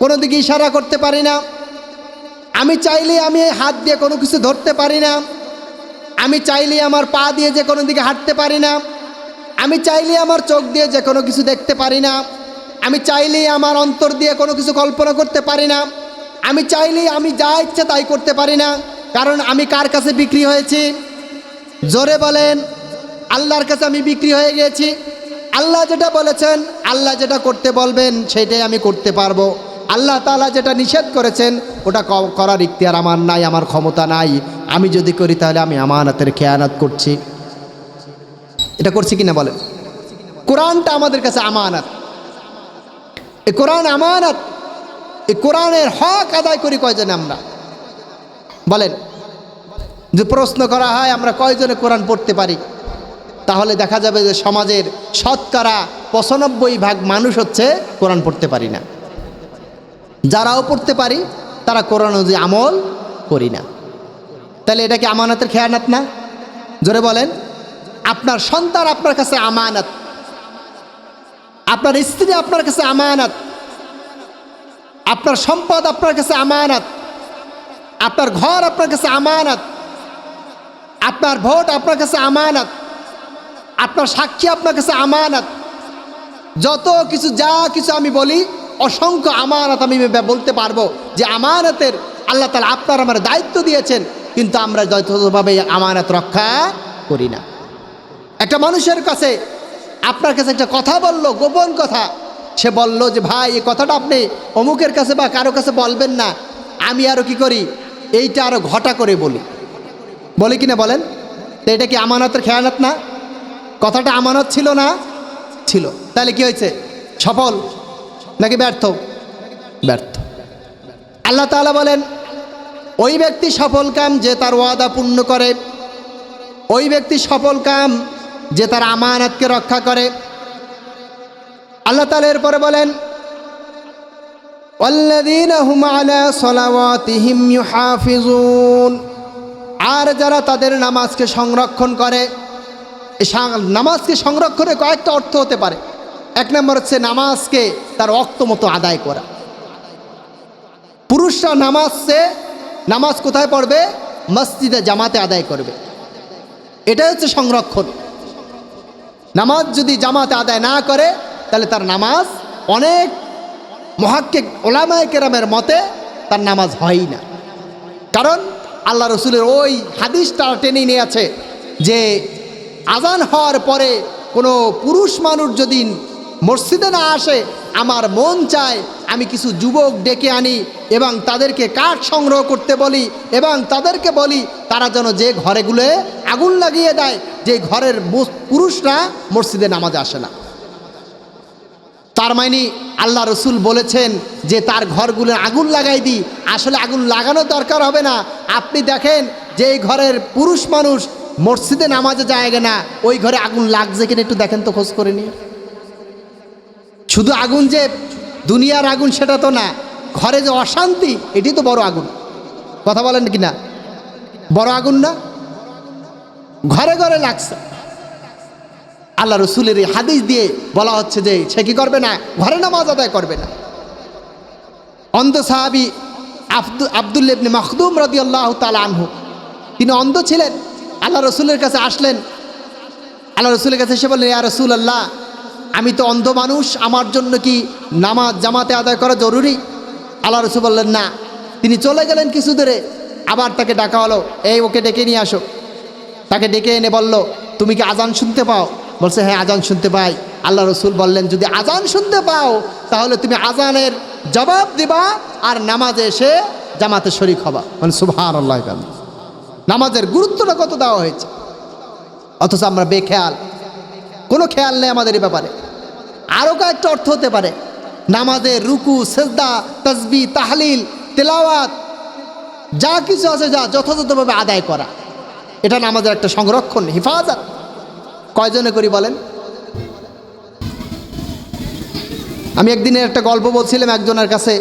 কোনো দিকে ইশারা করতে পারি না। আমি চাইলেই আমি হাত দিয়ে কোনো কিছু ধরতে পারি না। আমি চাইলেই আমার পা দিয়ে যে কোনো দিকে হাঁটতে পারি না। আমি চাইলেই আমার চোখ দিয়ে যে কোনো কিছু দেখতে পারি না। আমি চাইলেই আমার অন্তর দিয়ে কোনো কিছু কল্পনা করতে পারি না। আমি চাইলেই আমি যা ইচ্ছে তাই করতে পারি না। কারণ আমি কার কাছে বিক্রি হয়েছি? জোরে বলেন। আল্লাহর কাছে আমি বিক্রি হয়ে গেছি। আল্লাহ যেটা বলেছেন, আল্লাহ যেটা করতে বলবেন সেটাই আমি করতে পারবো। আল্লাহ তাআলা যেটা নিষেধ করেছেন ওটা করার ইখতিয়ার আমার নাই, আমার ক্ষমতা নাই। আমি যদি করি তাহলে আমি আমানতের খেয়ানত করছি। এটা করছি কিনা বলেন? কোরআনটা আমাদের কাছে আমানত। এই কোরআন আমানত। এই কোরআনের হক আদায় করি কয়জনে আমরা? বলেন। যে প্রশ্ন করা হয় আমরা কয়জনে কোরআন পড়তে পারি, তাহলে দেখা যাবে যে সমাজের শতকরা 95% মানুষ হচ্ছে কোরআন পড়তে পারি না। যারাও পড়তে পারি তারা কোরআন অনুযায়ী আমল করি না। তাহলে এটা কি আমানতের খেয়ানত না? জোরে বলেন। আপনার সন্তান আপনার কাছে আমানত, আপনার স্ত্রী আপনার কাছে আমানত, আপনার সম্পদ আপনার কাছে আমানত, আপনার ঘর আপনার কাছে আমানত, আপনার ভোট আপনার কাছে আমানত, আপনার সাক্ষী আপনার কাছে আমানত। যত কিছু যা কিছু আমি বলি অসংখ্য আমানত আমি বলতে পারবো যে আমানতের আল্লাহ তাআলা আপনার আমার দায়িত্ব দিয়েছেন, কিন্তু আমরা যথাযথভাবে আমানত রক্ষা করি না। একটা মানুষের কাছে আপনার কাছে একটা কথা বলল, গোপন কথা, সে বলল যে ভাই এই কথাটা আপনি অমুকের কাছে বা কারো কাছে বলবেন না। আমি আরও কি করি, এইটা আরও ঘটা করে বলি কিনা বলেন? তো এটা কি আমানতের খেয়ানত না? কথাটা আমানত ছিল না? ছিল। তাহলে কি হয়েছে? সফল নাকি ব্যর্থ? ব্যর্থ। আল্লাহ তাআলা বলেন ওই ব্যক্তি সফল কাম যে তার ওয়াদা পূর্ণ করে, ওই ব্যক্তি সফল কাম যে তার আমানতকে রক্ষা করে। আল্লাহ তাআলা এরপরে বলেন ওয়াল্লাযীনা হুম আলা সালাওয়াতিহিম ইউহাফিজুন, আর যারা তাদের নামাজকে সংরক্ষণ করে। নামাজকে সংরক্ষণে কয়েকটা অর্থ হতে পারে। এক নম্বর হচ্ছে নামাজকে তার ওয়াক্ত মতো আদায় করা। পুরুষরা নামাজ কোথায় পড়বে? মসজিদে জামাতে আদায় করবে। এটাই হচ্ছে সংরক্ষণ। নামাজ যদি জামাতে আদায় না করে তাহলে তার নামাজ অনেক মুহাক্কিক উলামায়ে কেরামের মতে তার নামাজ হয়ই না। কারণ আল্লাহ রসুলের ওই হাদিসটা টেনে নিয়ে আছে যে আজান হওয়ার পরে কোনো পুরুষ মানুষ যদি মসজিদে না আসে, আমার মন চায় আমি কিছু যুবক ডেকে আনি এবং তাদেরকে কাঠ সংগ্রহ করতে বলি এবং তাদেরকে বলি তারা যেন যে ঘরেগুলো আগুন লাগিয়ে দেয়, যে ঘরের পুরুষরা মসজিদে নামাজে আসে না। তার মানে আল্লাহ রসুল বলেছেন যে তার ঘরগুলো আগুন লাগাই দিই। আসলে আগুন লাগানোর দরকার হবে না। আপনি দেখেন যে এই ঘরের পুরুষ মানুষ মসজিদে নামাজে যায় না, ওই ঘরে আগুন লাগছে কিনা একটু দেখেন তো, খোঁজ করে নিয়ে। শুধু আগুন যে দুনিয়ার আগুন সেটা তো না, ঘরে যে অশান্তি এটি তো বড় আগুন। কথা বলেন কি না? বড় আগুন না? ঘরে ঘরে লাগছে। আল্লাহ রসুলের এই হাদিস দিয়ে বলা হচ্ছে যে সে কি করবে না? ঘরে নামাজ আদায় করবে না। অন্ধ সাহাবী আব্দুল্লাহ ইবনে মাখদুম রাদিয়াল্লাহু তাআলা আনহু, তিনি অন্ধ ছিলেন। আল্লাহ রসুলের কাছে আসলেন। আল্লাহ রসুলের কাছে এসে বললেন, ইয়া রাসূলুল্লাহ, আমি তো অন্ধ মানুষ, আমার জন্য কি নামাজ জামাতে আদায় করা জরুরি? আল্লাহ রসুল বললেন না। তিনি চলে গেলেন কিছু দূরে, আবার তাকে ডাকা হলো, এই ওকে ডেকে নিয়ে আসো। তাকে ডেকে এনে বলল, তুমি কি আজান শুনতে পাও? বলছে, হ্যাঁ আজান শুনতে পাই। আল্লাহ রসুল বললেন, যদি আজান শুনতে পাও তাহলে তুমি আজানের জবাব দিবা আর নামাজে এসে জামাতে শরীক হবা। মানে সুবহানাল্লাহ। নামাজের গুরুত্বটা কত দেওয়া হয়েছে, অথচ আমরা বেখেয়াল, কোনো খেয়াল নেই আমাদের এই ব্যাপারে। আরও কয়েকটা অর্থ হতে পারে নামাজের। রুকু, সেজদা, তাসবিহ, তাহলিল, তেলাওয়াত, যা কিছু আছে যা যথাযথভাবে আদায় করা, এটা নামাজের একটা সংরক্ষণ, হেফাজত। কয়জনে করি বলেন? আমি একদিনের একটা গল্প বলছিলাম একজনের কাছে,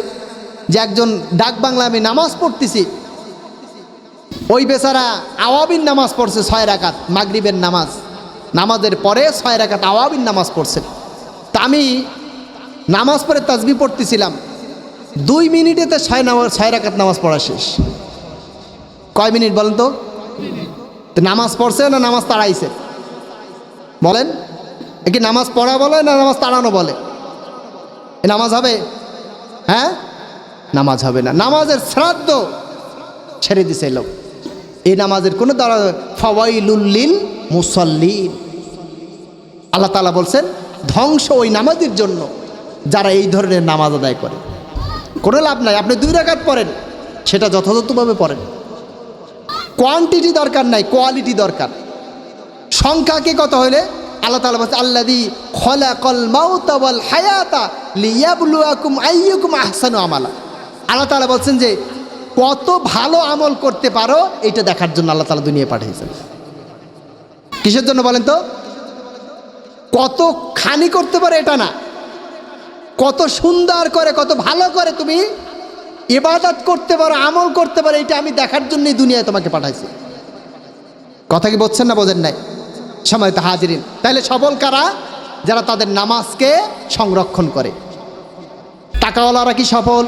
যে একজন ডাক বাংলা আমি নামাজ পড়তেছি, ওই বেচারা আওয়াবিন নামাজ পড়ছে 6 রাকাত, মাগরিবের নামাজ, নামাজের পরে 6 রাকাত আওয়াবিন নামাজ পড়ছে। তা আমি নামাজ পড়ে তাসবিহ পড়তেছিলাম, 2 মিনিটেতে 6 রাকাত নামাজ পড়া শেষ। কয় মিনিট বলেন তো? নামাজ পড়ছে না নামাজ তাড়াইছে? বলেন, এ কি নামাজ পড়া বলে না নামাজ তাড়ানো বলে? এ নামাজ হবে? হ্যাঁ, নামাজ হবে না। নামাজের শ্রাদ্ধ ছেড়ে দিছে লোক। এই নামাজের কোনো দ্বারা ফাওয়াইলুল লিল মুসাল্লিন। আল্লাহ তাআলা বলছেন, ধ্বংস ওই নামাজের জন্য যারা এই ধরনের নামাজ আদায় করে। কোনো লাভ নাই। আপনি 2 রাকাত পড়েন, সেটা যথাযথভাবে পড়েন। কোয়ান্টিটি দরকার নাই, কোয়ালিটি দরকার। সংখ্যাকে কত হইলে? আল্লাহ তাআলা বলছে, আল্লাযী খলাকাল মাউতা ওয়াল হায়াতা লিয়াবলুয়াকুম আইয়ুকুম আহসানু আমালা। আল্লাহ তাআলা বলছেন যে কত ভালো আমল করতে পারো এটা দেখার জন্য আল্লাহ তাআলা দুনিয়ায় পাঠিয়েছেন। কিসের জন্য বলেন তো? কত খানি করতে পারে এটা না, কত সুন্দর করে, কত ভালো করে তুমি ইবাদত করতে পারো, আমল করতে পারো, এটা আমি দেখার জন্যই দুনিয়ায় তোমাকে পাঠাইছি। কথা কি বলছেন না বোঝেন নাই? সম্মানিত হাজিরিন, তাহলে সফল কারা? যারা তাদের নামাজকে সংরক্ষণ করে। টাকাওয়ালারা কি সফল?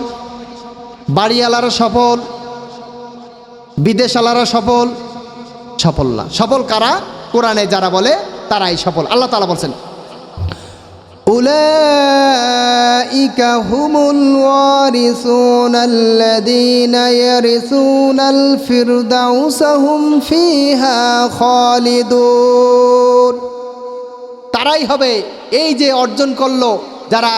বাড়িওয়ালারা সফল? বিদেশওয়ালারা সফল? সফল না। সফল কারা? কোরআনে যারা বলে তারাই সফল। আল্লাহ তাআলা বলছেন, উলাইকা হুমুল ওয়ারিসুনাল্লাযীনা ইয়ারিসুনাল ফিরদাউসা হুম ফিহা খালিদুন। তারাই হবে এই যে অর্জন করলো, যারা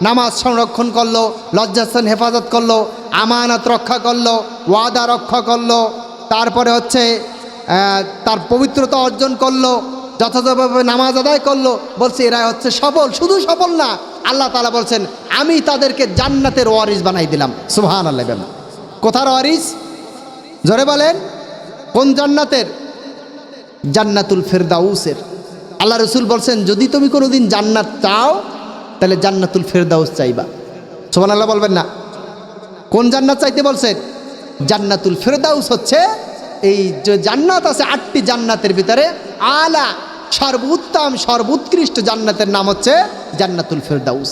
নামাজ সংরক্ষণ করলো, লজ্জাস্থান হেফাজত করলো, আমানত রক্ষা করলো, ওয়াদা রক্ষা করলো, তারপরে হচ্ছে তার পবিত্রতা অর্জন করলো, যথাযথভাবে নামাজ আদায় করলো। বলছে এরা হচ্ছে সফল। শুধু সফল না, আল্লাহ তাআলা বলছেন আমি তাদেরকে জান্নাতের ওয়ারিস বানাই দিলাম। সুবহানাল্লাহ। কোথার ওয়ারিস? জোরে বলেন, কোন জান্নাতের? জান্নাতুল ফিরদাউসের। আল্লাহ রসুল বলছেন যদি তুমি কোনোদিন জান্নাত চাও তাহলে জান্নাতুল ফিরদাউস চাইবা। সুবহানাল্লাহ বলবেন না? কোন জান্নাত চাইতে বলছেন? জান্নাতুল ফিরদাউস হচ্ছে এই যে জান্নাত আছে 8টি জান্নাতের ভিতরে আলা, সর্বোত্তম সর্বোৎকৃষ্ট জান্নাতের নাম হচ্ছে জান্নাতুল ফিরদাউস।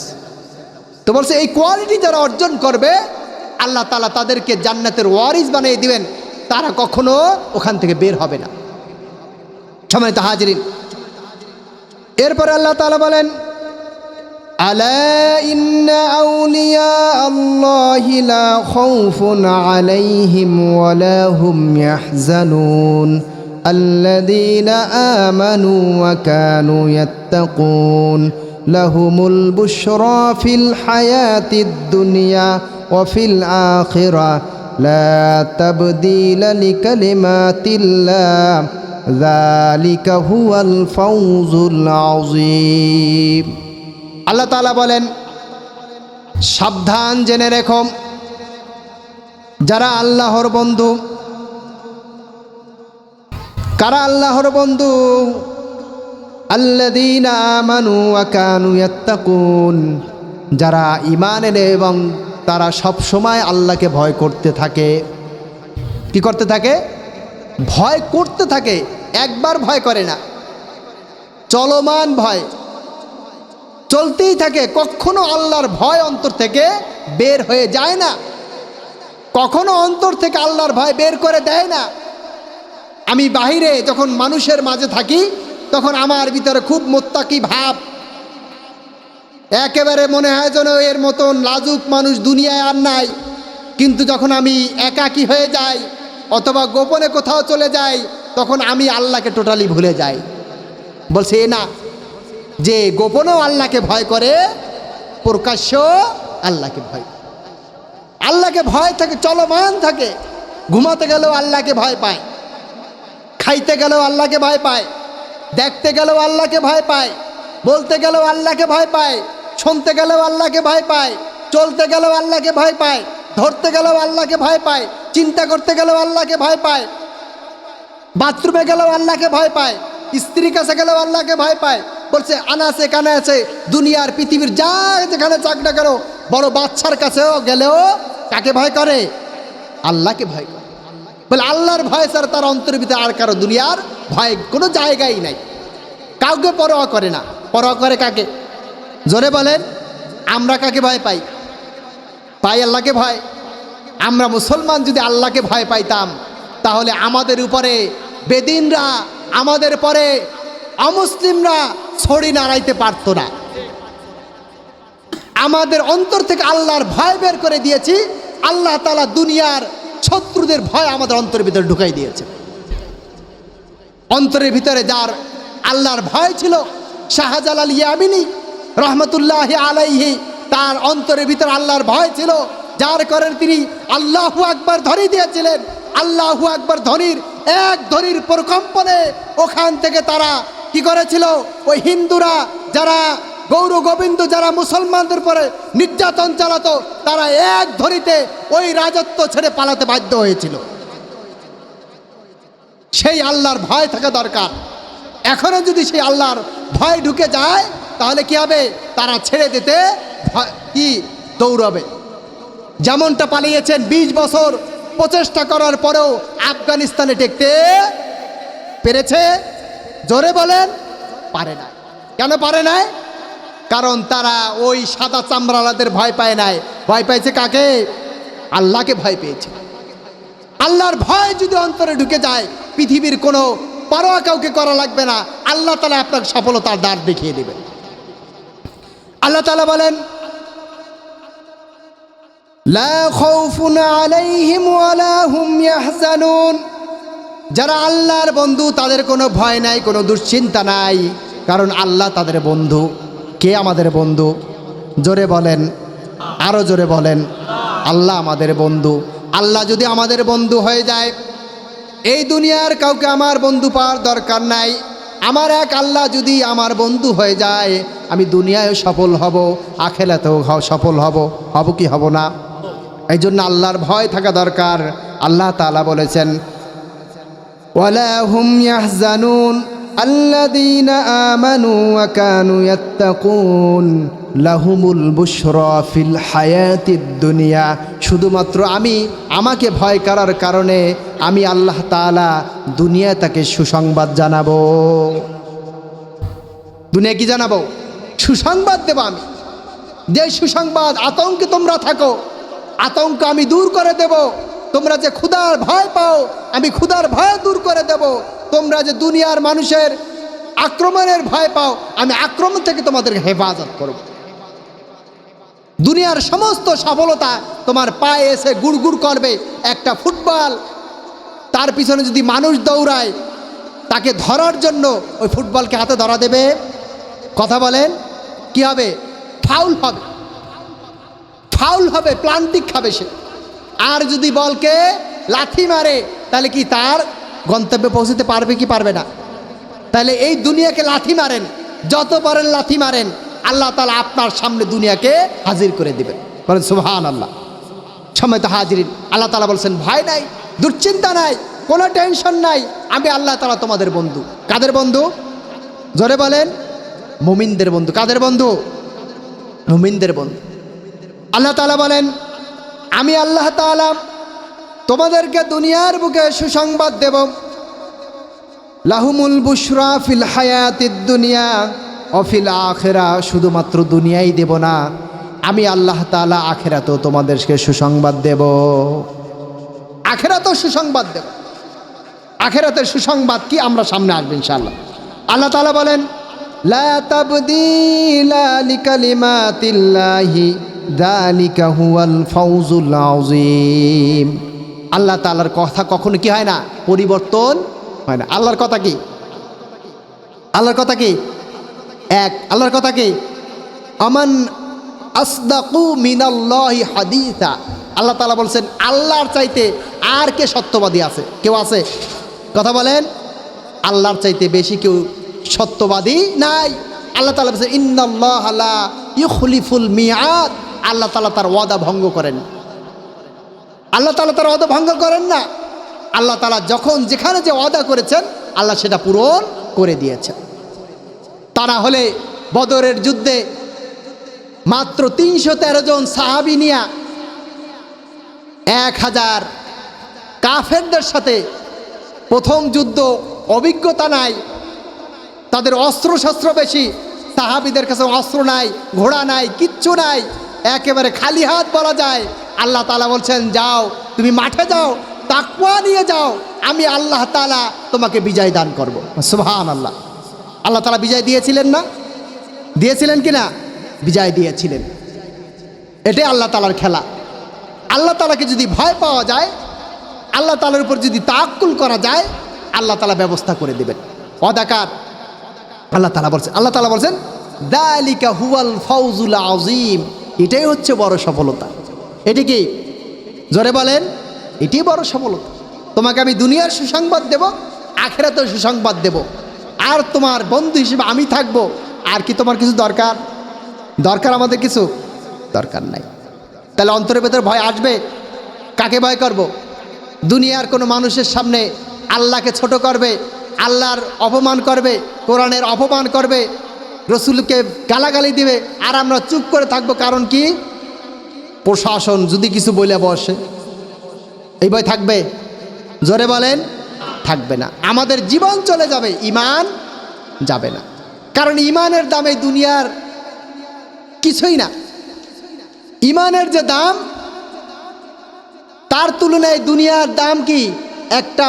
তো বলছে এই কোয়ালিটি যারা অর্জন করবে আল্লাহ তাআলা তাদেরকে জান্নাতের ওয়ারিস বানিয়ে দিবেন, তারা কখনো ওখান থেকে বের হবে না। সম্মানিত হাজিরিন, এরপরে আল্লাহ তাআলা বলেন, আলা ইন্না আউলিয়া আল্লাহি লা খাউফুন আলাইহিম ওয়া লা হুম ইয়াহজানুন আল্লাযীনা আমানু ওয়া কানু ইয়াত্তাকুন লাহুমুল বুশরা ফিল হায়াতিদ দুনিয়া ওয়া ফিল আখিরাহ লা তাবদীলা লিকালিমাতিল্লাহ যালিকা হুয়াল ফাওজুল আযীম। আল্লাহ তাআলা বলেন সাবধান জেনে রেখো, যারা আল্লাহর বন্ধু, কারা আল্লাহর বন্ধু? আল্লাযীনা আমানু ওয়া কানু ইয়াত্তাকুন, যারা ঈমান এনে এবং তারা সব সময় আল্লাহকে ভয় করতে থাকে। কি করতে থাকে? ভয় করতে থাকে। একবার ভয় করে না, চলমান ভয় চলতেই থাকে। কখনো আল্লাহর ভয় অন্তর থেকে বের হয়ে যায় না, কখনো অন্তর থেকে আল্লাহর ভয় বের করে দেয় না। আমি বাহিরে যখন মানুষের মাঝে থাকি তখন আমার ভিতরে খুব মুত্তাকি ভাব, একেবারে মনে হয় যেন এর মতন লাজুক মানুষ দুনিয়ায় আর নাই। কিন্তু যখন আমি একাকী হয়ে যাই অথবা গোপনে কোথাও চলে যাই তখন আমি আল্লাহকে টোটালি ভুলে যাই। বলছে এ না যে গোপনেও আল্লাহকে ভয় করে, প্রকাশ্য আল্লাহকে ভয়, আল্লাহকে ভয় থাকে, চলমান থাকে। ঘুমাতে গেলেও আল্লাহকে ভয় পায়, খাইতে গেলেও আল্লাহকে ভয় পায়, দেখতে গেলেও আল্লাহকে ভয় পায়, বলতে গেলেও আল্লাহকে ভয় পায়, শুনতে গেলেও আল্লাহকে ভয় পায়, চলতে গেলেও আল্লাহকে ভয় পায়, ধরতে গেলেও আল্লাহকে ভয় পায়, চিন্তা করতে গেলেও আল্লাহকে ভয় পায়, বাথরুমে গেলেও আল্লাহকে ভয় পায়, স্ত্রীর কাছে গেলেও আল্লাহকে ভয় পায়। বলছে আনাছে কানে আছে, দুনিয়ার পৃথিবীর যা যেখানে চাকরা গেল, বড় বাচ্চার কাছেও গেলেও কাকে ভয় করে? আল্লাহকে ভয় করে। বলে আল্লাহর ভয় ছাড়া তার অন্তরের ভিতরে আর কারো দুনিয়ার ভয় কোনো জায়গাই নাই। কাউকে পরোয়া করে না। পরোয়া করে কাকে? জোরে বলেন। আমরা কাকে ভয় পাই? পাই আল্লাহকে ভয়। আমরা মুসলমান যদি আল্লাহকে ভয় পাইতাম তাহলে আমাদের উপরে বেদিনরা, আমাদের পরে অমুসলিমরা ছড়ি নাড়াইতে পারতো না। আমাদের অন্তর থেকে আল্লাহর ভয় বের করে দিয়েছি। আল্লাহ তাআলা দুনিয়ার শত্রুদের ভয় আমাদের অন্তরের ভিতরে ঢুকাই দিয়েছে। অন্তরের ভিতরে যার আল্লাহর ভয় ছিল, শাহজালাল ইয়ামিনী রহমতুল্লাহি আলাইহি, তার অন্তরের ভিতরে আল্লাহর ভয় ছিল, যার কারণে তিনি আল্লাহু আকবার ধ্বনি দিয়েছিলেন। আল্লাহু আকবার ধ্বনির এক ধ্বনির প্রকম্পনে ওখান থেকে তারা কি করেছিল? ওই হিন্দুরা যারা গৌর গোবিন্দ যারা মুসলমানদের পরে নির্যাতন চালাতো, তারা এক ধ্বনিতে ওই রাজত্ব ছেড়ে পালাতে বাধ্য হয়েছিল। সেই আল্লাহর ভয় থাকা দরকার। এখনো যদি সেই আল্লাহর ভয় ঢুকে যায় তাহলে কি হবে? তারা ছেড়ে দিতে কি দৌড়াবে। যেমনটা পালিয়েছেন 20 বছর প্রচেষ্টা করার পরেও আফগানিস্তানে টেকতে পেরেছে? জোরে বলেন। পারে না। কেন পারে নাই? কারণ তারা ওই সাদা চামড়ালাদের ভয় পায় নাই, ভয় পাইছে কাকে? আল্লাহকে ভয় পেয়েছে। আল্লাহর ভয় যদি অন্তরে ঢুকে যায় পৃথিবীর কোনো পরোয়া কাউকে করা লাগবে না। আল্লাহ তাআলা আপনাকে সফলতার দ্বার দেখিয়ে দেবেন। আল্লাহ তাআলা বলেন লা খাউফুন আলাইহিম ওয়ালা হুম ইয়াহজানুন, যারা আল্লাহর বন্ধু তাদের কোনো ভয় নাই, কোনো দুশ্চিন্তা নাই, কারণ আল্লাহ তাদের বন্ধু। কে আমাদের বন্ধু? জোরে বলেন, আরো জোরে বলেন। আল্লাহ আমাদের বন্ধু। আল্লাহ যদি আমাদের বন্ধু হয়ে যায়, এই দুনিয়ার কাউকে আমার বন্ধু পাওয়ার দরকার নাই। আমার এক আল্লাহ যদি আমার বন্ধু হয়ে যায়, আমি দুনিয়ায় সফল হব, আখিরাতেও সফল হব। হব কি হব না? এই জন্য আল্লাহর ভয় থাকা দরকার। আল্লাহ তাআলা বলেছেন ওয়ালা হুম ইয়াহজানুন আল্লাযীনা আমানু ওয়া কানু ইয়াত্তাকুন লাহুমুল বুশরা ফিল হায়াতিদ দুনিয়া। শুধুমাত্র আমাকে ভয় করার কারণে আমি আল্লাহ তাআলা দুনিয়া তাকে সুসংবাদ জানাবো। দুনিয়া কি জানাবো? সুসংবাদ দেব আমি। যে সুসংবাদ, আতঙ্কে তোমরা থাকো, আতঙ্ক আমি দূর করে দেব। তোমরা যে ক্ষুধার ভয় পাও, আমি ক্ষুধার ভয় দূর করে দেব। তোমরা যে দুনিয়ার মানুষের আক্রমণের ভয় পাও, আমি আক্রমণ থেকে তোমাদের হেফাজত করব। দুনিয়ার সমস্ত সফলতা তোমার পায়ে এসে গুড়গুড় করবে। একটা ফুটবল, তার পিছনে যদি মানুষ দৌড়ায়, তাকে ধরার জন্য ওই ফুটবলকে হাতে ধরা দেবে? কথা বলেন, কি হবে? ফাউল হবে, ফাউল হবে, প্লান্টিক খাবে সে। আর যদি বলকে লাথি মারে তাহলে কি তার গন্তব্যে পৌঁছতে পারবে কি পারবে না? তাহলে এই দুনিয়াকে লাথি মারেন, যত পারেন লাথি মারেন, আল্লাহ তাআলা আপনার সামনে দুনিয়াকে হাজির করে দিবেন। বলেন সুবহানাল্লাহ। সম্মানিত হাজিরিন, আল্লাহ তাআলা বলছেন ভয় নাই, দুশ্চিন্তা নাই, কোনো টেনশন নাই, আমি আল্লাহ তাআলা তোমাদের বন্ধু। কাদের বন্ধু? জোরে বলেন। মুমিনদের বন্ধু। কাদের বন্ধু? মুমিনদের বন্ধু। আল্লাহ তাআলা বলেন আমি আল্লাহ তাআলা তোমাদেরকে দুনিয়ার বুকে সুসংবাদ দেব। লাহুমুল বুশরা ফিল হায়াতিদ দুনিয়া ও ফিল আখিরা। শুধুমাত্র দুনিয়াই দেব না, আমি আল্লাহ তাআলা আখিরাতেও তোমাদেরকে সুসংবাদ দেব। আখিরাতেও সুসংবাদ দেব। আখিরাতের সুসংবাদ কি আমরা সামনে আসবে ইনশাআল্লাহ। আল্লাহ তাআলা বলেন লা তাবদীলা লিকালিমাতিল্লাহি যালিকা হুয়াল ফাউজুল আযীম। আল্লাহ তাআলার কথা কখনো কি হয় না? পরিবর্তন হয় না। আল্লাহর কথা কি? আল্লাহর কথা কি? এক। আল্লাহর কথা কি? আমান আসদাকু মিনাল্লাহি হাদিসা। আল্লাহ তাআলা বলছেন আল্লাহর চাইতে আর কে সত্যবাদী আছে? কেউ আছে? কথা বলেন। আল্লাহর চাইতে বেশি কেউ সত্যবাদী নাই। আল্লাহ তাআলা বলছেন ইন্নাল্লাহা লা ইউখলিফুল মিআদ। আল্লাহ তাআলা তার ওয়াদা ভঙ্গ করেন। আল্লাহ তাআলা তার ওয়াদা ভঙ্গ করেন না। আল্লাহ তাআলা যখন যেখানে যে ওয়াদা করেছেন আল্লাহ সেটা পূরণ করে দিয়েছেন। তা না হলে বদরের যুদ্ধে মাত্র ৩১৩ জন সাহাবী নিয়া ১০০০ কাফেরদের সাথে প্রথম যুদ্ধ, অভিজ্ঞতা নাই, তাদের অস্ত্রশস্ত্র বেশি, সাহাবীদের কাছে অস্ত্র নাই, ঘোড়া নাই, কিচ্ছু নাই, একেবারে খালি হাত বলা যায়। আল্লাহ তাআলা বলছেন যাও, তুমি মাঠে যাও, তাকওয়া নিয়ে যাও, আমি আল্লাহ তাআলা তোমাকে বিজয় দান করব। সুবহানাল্লাহ। আল্লাহ তাআলা বিজয় দিয়েছিলেন না? দিয়েছিলেন কি না? বিজয় দিয়েছিলেন। এটাই আল্লাহ তাআলার খেলা। আল্লাহ তাআলাকে যদি ভয় পাওয়া যায়, আল্লাহ তাআলার উপর যদি তাওয়াক্কুল করা যায়, আল্লাহ তাআলা ব্যবস্থা করে দেবেন। ওয়াদাকার আল্লাহ তাআলা বলছেন যালিকা হুয়াল ফাউজুল আযীম। এটাই হচ্ছে বড় সফলতা। এটি কি? জোরে বলেন। এটি বড় সফলতা। তোমাকে আমি দুনিয়ার সুসংবাদ দেব, আখিরাতের সুসংবাদ দেব, আর তোমার বন্ধু হিসেবে আমি থাকব। আর কি তোমার কিছু দরকার? দরকার আমাদের কিছু দরকার নাই। তাহলে অন্তরের ভেতর ভয় আসবে। কাকে ভয় করব? দুনিয়ার কোনো মানুষের সামনে আল্লাহকে ছোট করবে, আল্লাহর অপমান করবে, কোরআনের অপমান করবে, রসুলকে গালাগালি দিবে, আর আমরা চুপ করে থাকবো। কারণ কি? প্রশাসন যদি কিছু বলে বসে, এই ভয় থাকবে? জোরে বলেন। থাকবে না। আমাদের জীবন চলে যাবে, ঈমান যাবে না। কারণ ঈমানের দামে দুনিয়ার কিছুই না। ঈমানের যে দাম, তার তুলনায় দুনিয়ার দাম কি? একটা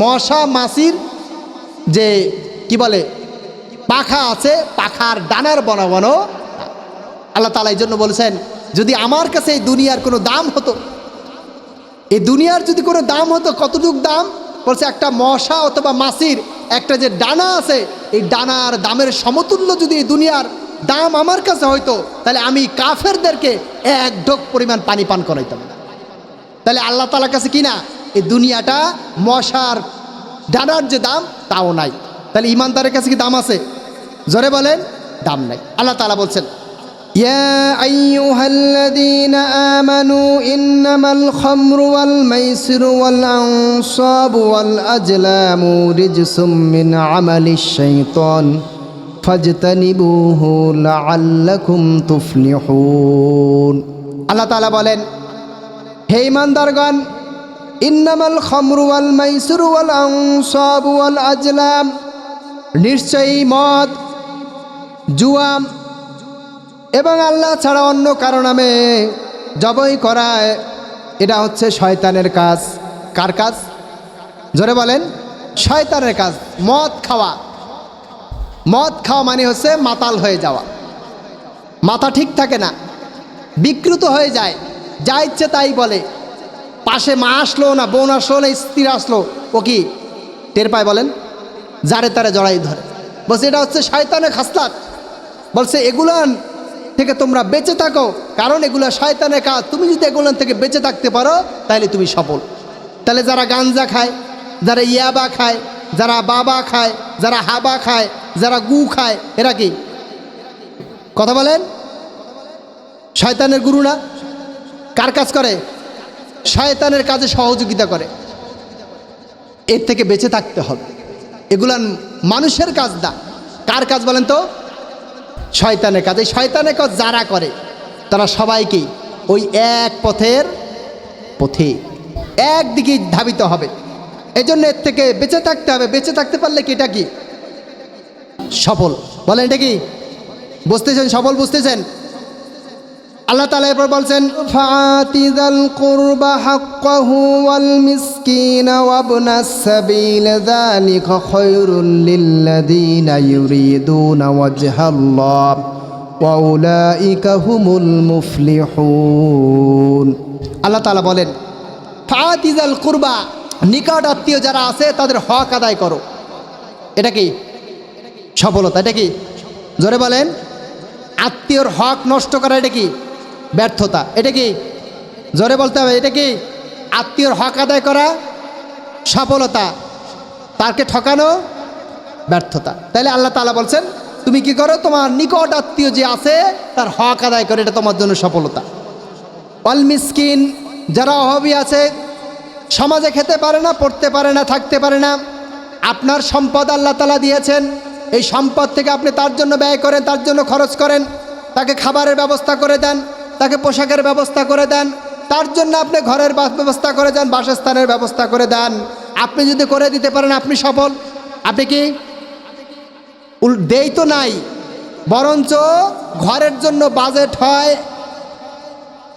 মশা মাছির যে কি বলে পাখা আছে, পাখার ডানার বনাবনো। আল্লাহ তাআলা এই জন্য বলেছেন যদি আমার কাছে এই দুনিয়ার কোনো দাম হতো, এই দুনিয়ার যদি কোনো দাম হতো, কতটুক দাম? বলছে একটা মশা অথবা মাছির একটা যে ডানা আছে, এই ডানার দামের সমতুল্য যদি এই দুনিয়ার দাম আমার কাছে হয়তো, তাহলে আমি কাফেরদেরকে এক ঢোক পরিমাণ পানি পান করাইতাম। তাহলে আল্লাহ তাআলার কাছে কি না? এই দুনিয়াটা মশার ডানার যে দাম তাও নাই। তাহলে ইমানদারের কাছে কি দাম আছে? জোরে বলেন। দাম নাই। আল্লাহ তাআলা বলছেন ইয়া আইয়ুহাল্লাযীনা আমানু ইন্নামাল খামরু ওয়াল মাইসিরু ওয়াল আনসাবু ওয়াল আজলামু রিজসুম মিন আমালিশ শাইতান ফাজতানিবুহু লাআল্লাকুম তুফলিহুন। আল্লাহ তাআলা বলেন হে ঈমানদারগণ, ইন্নামাল খামরু ওয়াল মাইসিরু ওয়াল আনসাবু ওয়াল আজলাম, নিশ্চয়ই মদ, জুয়া এবং আল্লাহ ছাড়া অন্য কারো নামে জবাই করা, এটা হচ্ছে শয়তানের কাজ। কার কাজ? জোরে বলেন। শয়তানের কাজ। মদ খাওয়া, মদ খাওয়া মানে হচ্ছে মাতাল হয়ে যাওয়া। মাথা ঠিক থাকে না, বিকৃত হয়ে যায়, যা ইচ্ছে তাই বলে। পাশে মা আসলো না, বোন আসলো না, স্ত্রী আসলো, ও কি টের পায়? বলেন। যারে তারে জড়াই ধরে। বলছে এটা হচ্ছে শয়তানের খাসলাত। বলছে এগুলান থেকে তোমরা বেঁচে থাকো, কারণ এগুলো শয়তানের কাজ। তুমি যদি এগুলান থেকে বেঁচে থাকতে পারো তাহলে তুমি সফল। তাহলে যারা গাঞ্জা খায়, যারা ইয়াবা খায়, যারা বাবা খায়, যারা হাবা খায়, যারা গু খায়, এরা কি? কথা বলেন, শয়তানের গুরু না? কার কাজ করে? শয়তানের কাজে সহযোগিতা করে। এর থেকে বেঁচে থাকতে হবে। এগুলা মানুষের কাজ না। কার কাজ বলেন তো? শয়তানের কাজ। এই শয়তানের কাজ যারা করে তারা সবাইকেই ওই এক পথে একদিকে ধাবিত হবে। এই জন্য এর থেকে বেঁচে থাকতে হবে। বেঁচে থাকতে পারলে কি এটা কি সফল? বলেন এটা কি? বুঝতেছেন? সফল বুঝতেছেন? আল্লাহ তাআলা এরপর বলছেন, ফাতিযাল কুরবা হাক্কাহু ওয়াল মিসকিনা ওয়াবনাস সাবিল যালিকা খায়রুল লিল্লাযিনা ইউরিদুনা ওয়াজহাল্লাহ ওয়া উলাইকা হুমুল মুফলিহুন। আল্লাহ তাআলা বলেন, ফাতিযাল কুরবা, নিকট আত্মীয় যারা আছে তাদের হক আদায় করো। এটা কি সফলতা? এটা কি? জোরে বলেন। আত্মীয়র হক নষ্ট করা এটা কি ব্যর্থতা? এটা কি? জোরে বলতে হবে। এটা কি? আত্মীয়র হক আদায় করা সফলতা, তাকে ঠকানো ব্যর্থতা। তাইলে আল্লাহ তাআলা বলছেন তুমি কি করো? তোমার নিকট আত্মীয় যে আছে তার হক আদায় করে, এটা তোমার জন্য সফলতা। ওয়াল মিসকিন, যারা অভাবী আছে, সমাজে খেতে পারে না, পড়তে পারে না, থাকতে পারে না, আপনার সম্পদ আল্লাহ তাআলা দিয়েছেন, এই সম্পদ থেকে আপনি তার জন্য ব্যয় করেন, তার জন্য খরচ করেন, তাকে খাবারের ব্যবস্থা করে দেন, তাকে পোশাকের ব্যবস্থা করে দেন, তার জন্য আপনি ঘরের ব্যবস্থা করে দেন, বাসস্থানের ব্যবস্থা করে দেন। আপনি যদি করে দিতে পারেন আপনি সফল। আপনি কি দেই তো নাই, বরঞ্চ ঘরের জন্য বাজেট হয়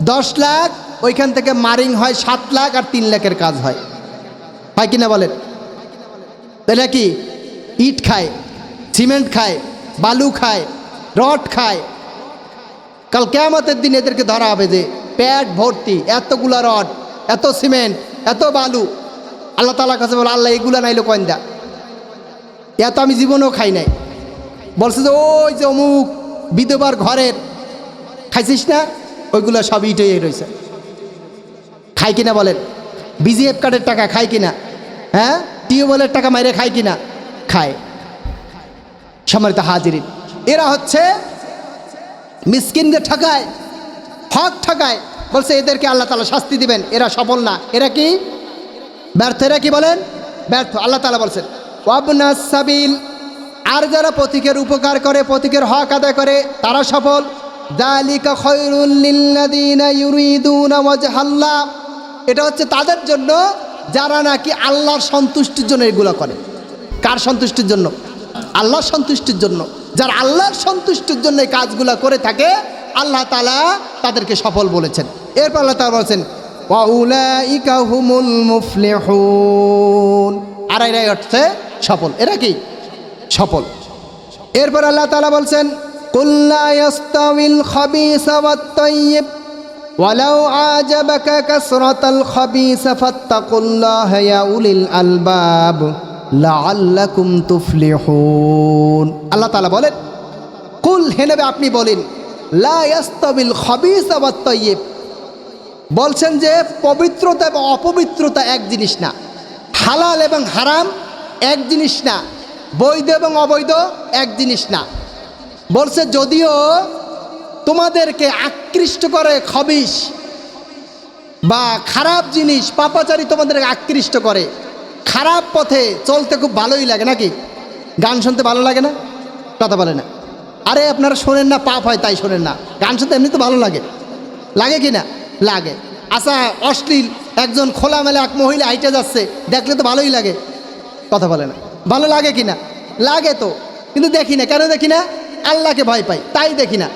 10 লাখ, ওইখান থেকে মারিং হয় 7 লাখ আর 3 লাখের কাজ হয় কিনা বলেন? তাহলে কি ইট খায়, সিমেন্ট খায়, বালু খায়, রড খায়। কাল কিয়ামতের দিন এদেরকে ধরা হবে যে পেট ভর্তি এতগুলা রড, এত সিমেন্ট, এত বালু। আল্লাহ তাআলার কাছে বলে, আল্লাহ এগুলা নাইলো কয়েন্দা, এত আমি জীবনেও খাই নাই। বলছে যে ওই যে অমুক বিধবার ঘরের খাইছিস না, ওইগুলো সব ইটে রয়েছে। খাই কিনা বলেন? বিজিএফ কার্ডের টাকা খায় কিনা? হ্যাঁ, টিউবওয়েলের টাকা মাইরে খায় কিনা? খায়। সম্মানিত হাজিরিন, এরা হচ্ছে মিসকিনদের ঠকায়, হক ঠকায়। বলছে এদেরকে আল্লাহ তাআলা শাস্তি দিবেন, এরা সফল না, এরা কি ব্যর্থ। এরা কি বলেন? ব্যর্থ। আল্লাহ তাআলা বলছেন ওয়াবনাস সাবিল, আর যারা পথিকের উপকার করে, পথিকের হক আদায় করে, তারা সফল। যালিকা খায়রুল লিল্লাযিনা ইউরিদুনা ওয়াজহাল্লাহ, এটা হচ্ছে তাদের জন্য যারা নাকি আল্লাহর সন্তুষ্টির জন্য এগুলো করে। কার সন্তুষ্টির জন্য? আল্লাহর সন্তুষ্টির জন্য। যারা আল্লাহর সন্তুষ্টির জন্য এই কাজগুলো করে থাকে, আল্লাহ তাআলা তাদেরকে সফল বলেছেন। এরপর আল্লাহ তাআলা বলেছেন ওয়া উলাইকা হুমুল মুফলিহুন, আর এরাই হচ্ছে সফল। এরা কি সফল? এরপর আল্লাহ তাআলা বলছেন কুল লা ইয়াস্তাউিল খাবিসা ওয়াত তাইয়্যিব ওয়ালাউ আজাবাকা কাসরাতাল খাবিসা ফাত্তাকুল্লাহা ইয়া উলিল আলবাব লাআল্লাকুম তুফলিহুন। আল্লাহ তাআলা বলেন কুল, হে নবী আপনি বলেন, লা ইয়াস্তাবিল খাবিসা ওয়াত তাইয়্যিব, বলছেন যে পবিত্রতা এবং অপবিত্রতা এক জিনিস না, হালাল এবং হারাম এক জিনিস না, বৈধ এবং অবৈধ এক জিনিস না। বলছে যদিও তোমাদেরকে আকৃষ্ট করে খবিস বা খারাপ জিনিস, পাপাচারী তোমাদেরকে আকৃষ্ট করে, খারাপ পথে চলতে খুব ভালোই লাগে নাকি? গান শুনতে ভালো লাগে না? কথা বলে না? আরে আপনারা শোনেন না, পাপ হয় তাই শোনেন না। গান শুনতে এমনি তো ভালো লাগে, লাগে কি না? লাগে। আচ্ছা, অশ্লীল একজন খোলামেলা এক মহিলা হাইটে যাচ্ছে, দেখলে তো ভালোই লাগে। কথা বলে না? ভালো লাগে কি না? লাগে তো, কিন্তু দেখি না। কেন দেখি না? আল্লাহকে ভয় পাই তাই দেখি না।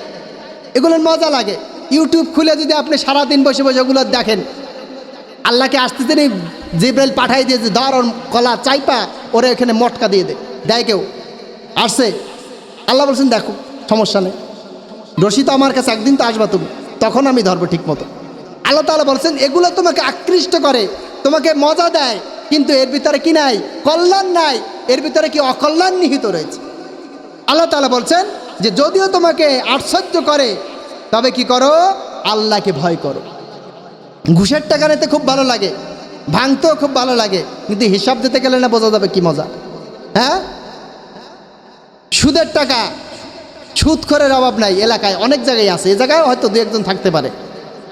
এগুলোর মজা লাগে। ইউটিউব খুলে যদি আপনি সারাদিন বসে বসে ওগুলো দেখেন, আল্লাহকে আসতে নেই, জিব্রাইল পাঠাই দিয়েছে, ধর ওর কলা চাইপা ওরা এখানে মটকা দিয়ে দেয় কেউ আসছে। আল্লাহ বলছেন দেখো সমস্যা নেই, রশি তো আমার কাছে, একদিন তো আসবা তুমি, তখন আমি ধরবো ঠিক মতো। আল্লাহ তাআলা বলছেন এগুলো তোমাকে আকৃষ্ট করে, তোমাকে মজা দেয়, কিন্তু এর ভিতরে কি নাই? কল্যাণ নাই, এর ভিতরে কি অকল্যাণ নিহিত রয়েছে। আল্লাহ তাআলা বলছেন যে যদিও তোমাকে আশ্চর্য করে, তবে কি করো? আল্লাহকে ভয় করো। ঘুষের টাকা নিতে খুব ভালো লাগে, ভাঙতেও খুব ভালো লাগে, কিন্তু হিসাব দিতে গেলে না বোঝা যাবে কি মজা। হ্যাঁ, সুদের টাকা, সুদখোরের অভাব নাই এলাকায়, অনেক জায়গায় আছে, এ জায়গায় হয়তো দু একজন থাকতে পারে,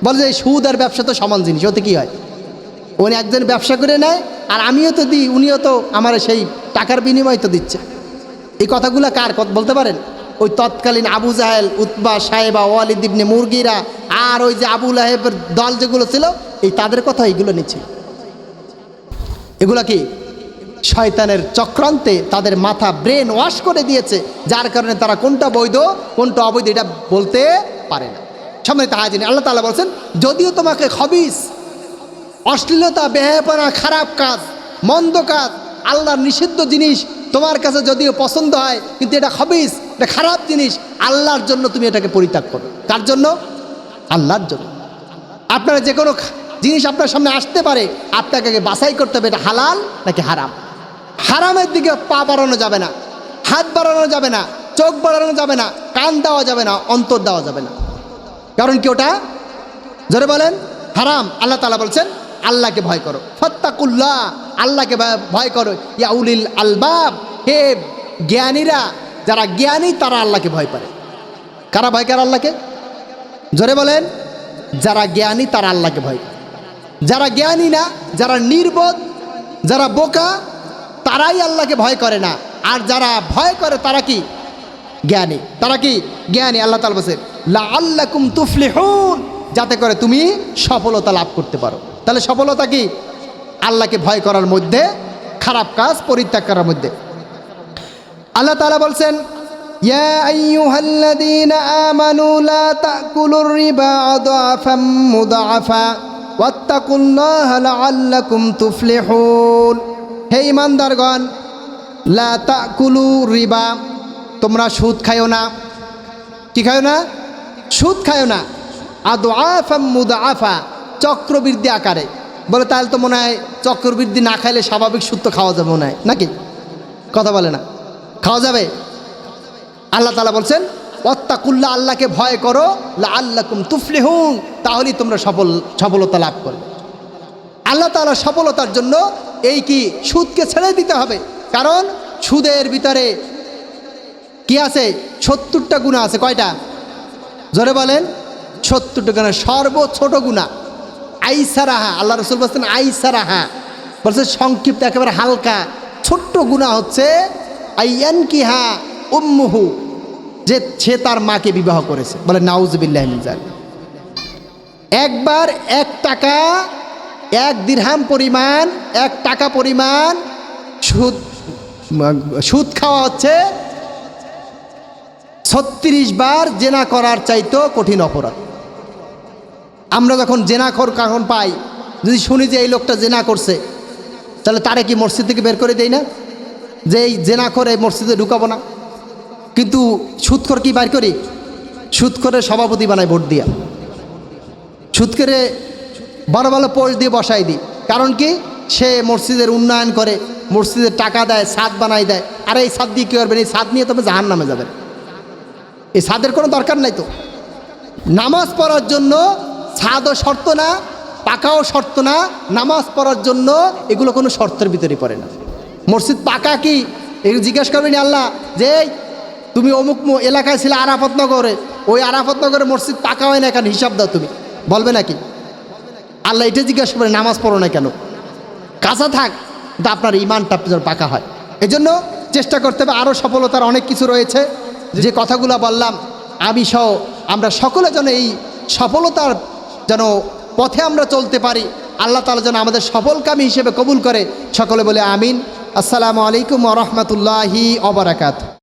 বলে যে সুদ আর ব্যবসা তো সমান জিনিস, ওতে কী হয়, উনি একজন ব্যবসা করে নেয় আর আমিও তো দিই, উনিও তো আমার সেই টাকার বিনিময় তো দিচ্ছে। এই কথাগুলো কার কথা বলতে পারেন? ওই তৎকালীন আবু জাহেল, উতবা, সাহেবা, ওয়ালিদ ইবনে মুরগিরা আর ওই যে আবু লাহেবের দল যেগুলো ছিল, এই তাদের কথা এইগুলো নিচ্ছে। এগুলা কি শয়তানের চক্রান্তে তাদের মাথা ব্রেন ওয়াশ করে দিয়েছে, যার কারণে তারা কোনটা বৈধ কোনটা অবৈধ এটা বলতে পারে না। সম্মানিত হাজিরিন, আল্লাহ তাআলা বলছেন, যদিও তোমাকে খবিস, অশ্লীলতা, বেহায়াপনা, খারাপ কাজ, মন্দ কাজ, আল্লাহর নিষিদ্ধ জিনিস তোমার কাছে যদিও পছন্দ হয়, কিন্তু এটা খবিস, এটা খারাপ জিনিস, আল্লাহর জন্য তুমি এটাকে পরিত্যাগ করো। কার জন্য? আল্লাহর জন্য। আপনারা যে কোনো জিনিস আপনার সামনে আসতে পারে, আপনাকে আগে বাছাই করতে হবে এটা হালাল নাকি হারাম। হারামের দিকে পা বাড়ানো যাবে না, হাত বাড়ানো যাবে না, চোখ বাড়ানো যাবে না, কান দেওয়া যাবে না, অন্তর দেওয়া যাবে না। কারণ কি ওটা? জোরে বলেন, হারাম। আল্লাহ তাআলা বলছেন আল্লাহকে ভয় করো, ফাত্তাকুল্লাহ, আল্লাহকে ভয় করো, ইয়া উলিল আলবাব, হে জ্ঞানীরা, যারা জ্ঞানী তারা আল্লাহকে ভয় করে। কারা ভয় করে আল্লাহকে? জোরে বলেন, যারা জ্ঞানী তারা আল্লাহকে ভয় করে। যারা জ্ঞানী না, যারা নির্বোধ, যারা বোকা, তারাই আল্লাহকে ভয় করে না। আর যারা ভয় করে তারা কি? জ্ঞানী। তারা কি? জ্ঞানী। আল্লাহ তাআলা বলেন লাআল্লাকুম তুফলিহুন, যাতে করে তুমি সফলতা লাভ করতে পারো। তাহলে সফলতা কি? আল্লাহকে ভয় করার মধ্যে, খারাপ কাজ পরিত্যাগ করার মধ্যে। আল্লাহ তাআলা বলছেন ইয়া আইয়ুহাল্লাযীনা আমানু লা তাকুলুর রিবা আদআফাম মুদাআফা ওয়াত্তাকুল্লাহা লাআল্লাকুম তুফলিহুন। হে ঈমানদারগণ, লা তাকুলু রিবা, তোমরা সুদ খায়ো না। কি খায়ো না? সুদ খায়ো না। আদআফাম মুদাআফা, চক্রবৃদ্ধি আকারে। বলে তাহলে তো মনে হয় চক্রবৃদ্ধি না খাইলে স্বাভাবিক সুদ তো খাওয়া যাবে মনে হয়, নাকি? কথা বলে না, খাওয়া যাবে? আল্লাহ তাআলা বলছেন ওয়াত্তাকুল্লাহ, আল্লাহকে ভয় করো, লাআল্লাকুম তুফলিহুন, তাহলেই তোমরা সফলতা লাভ করবে। আল্লাহ তাআলা সফলতার জন্য এই কি সুদকে ছেড়ে দিতে হবে। কারণ সুদের ভিতরে কি আছে? 70টা গুনাহ আছে। কয়টা? জোরে বলেন, 70টা গুনাহ। সর্বছোট গুনাহ আইসারাহা, আল্লাহ রাসূল বলছেন আইসারাহা, বলছে সংক্ষিপ্ত, একেবারে হালকা ছোট্ট গুনাহ হচ্ছে আইয়ানকিহা উম্মুহু, যে সে তার মাকে বিবাহ করেছে। বলে নাউযুবিল্লাহি মিন যালিক। একবার 1 টাকা, 1 দিরহাম পরিমাণ, 1 টাকা পরিমাণ সুদ খাওয়া হচ্ছে 36 বার জেনা করার চাইতেও কঠিন অপরাধ। আমরা যখন জেনাখোর কখন পাই, যদি শুনি যে এই লোকটা জেনা করছে, তাহলে তারে কি মসজিদ থেকে বের করে দেই না? যে এই জেনাখোর এই মসজিদে ঢুকাবো না। কিন্তু সুদখোর কি বাইর করি? সুদখোরের সভাপতি বানাই ভোট দিয়া, সুদখোরে ভালো ভালো পোস্ট দিয়ে বসাই দিই। কারণ কি? সে মসজিদের উন্নয়ন করে, মসজিদের টাকা দেয়, ছাদ বানাই দেয়। আর এই ছাদ দিয়ে কী করবেন? এই ছাদ নিয়ে তবে জাহান্নামে যাবেন। এই ছাদের কোনো দরকার নাই তো। নামাজ পড়ার জন্য ছাদও শর্ত না, পাকাও শর্ত না। নামাজ পড়ার জন্য এগুলো কোনো শর্তের ভিতরে পড়ে না। মসজিদ পাকা কি এগুলো জিজ্ঞাসা করবেন আল্লাহ, যে তুমি অমুক এলাকায় ছিলে আরাফতনগরে, ওই আরাফতনগরে মসজিদ পাকা হয় না কেন, হিসাব দাও। তুমি বলবে নাকি? আল্লাহ এটা জিজ্ঞাসা করে নামাজ পড়ো না কেন? কাঁচা থাক, কিন্তু আপনার ইমানটা যেন পাকা হয়। এজন্য চেষ্টা করতে হবে। আরও সফলতার অনেক কিছু রয়েছে, যে কথাগুলো বললাম আমি সহ আমরা সকলে যেন এই সফলতার যেন পথে আমরা চলতে পারি। আল্লাহ তাআলা যেন আমাদের সফলকামী হিসেবে কবুল করে। সকলে বলে আমিন। আসসালামু আলাইকুম ওয়া রাহমাতুল্লাহি ওয়া বারাকাতুহু।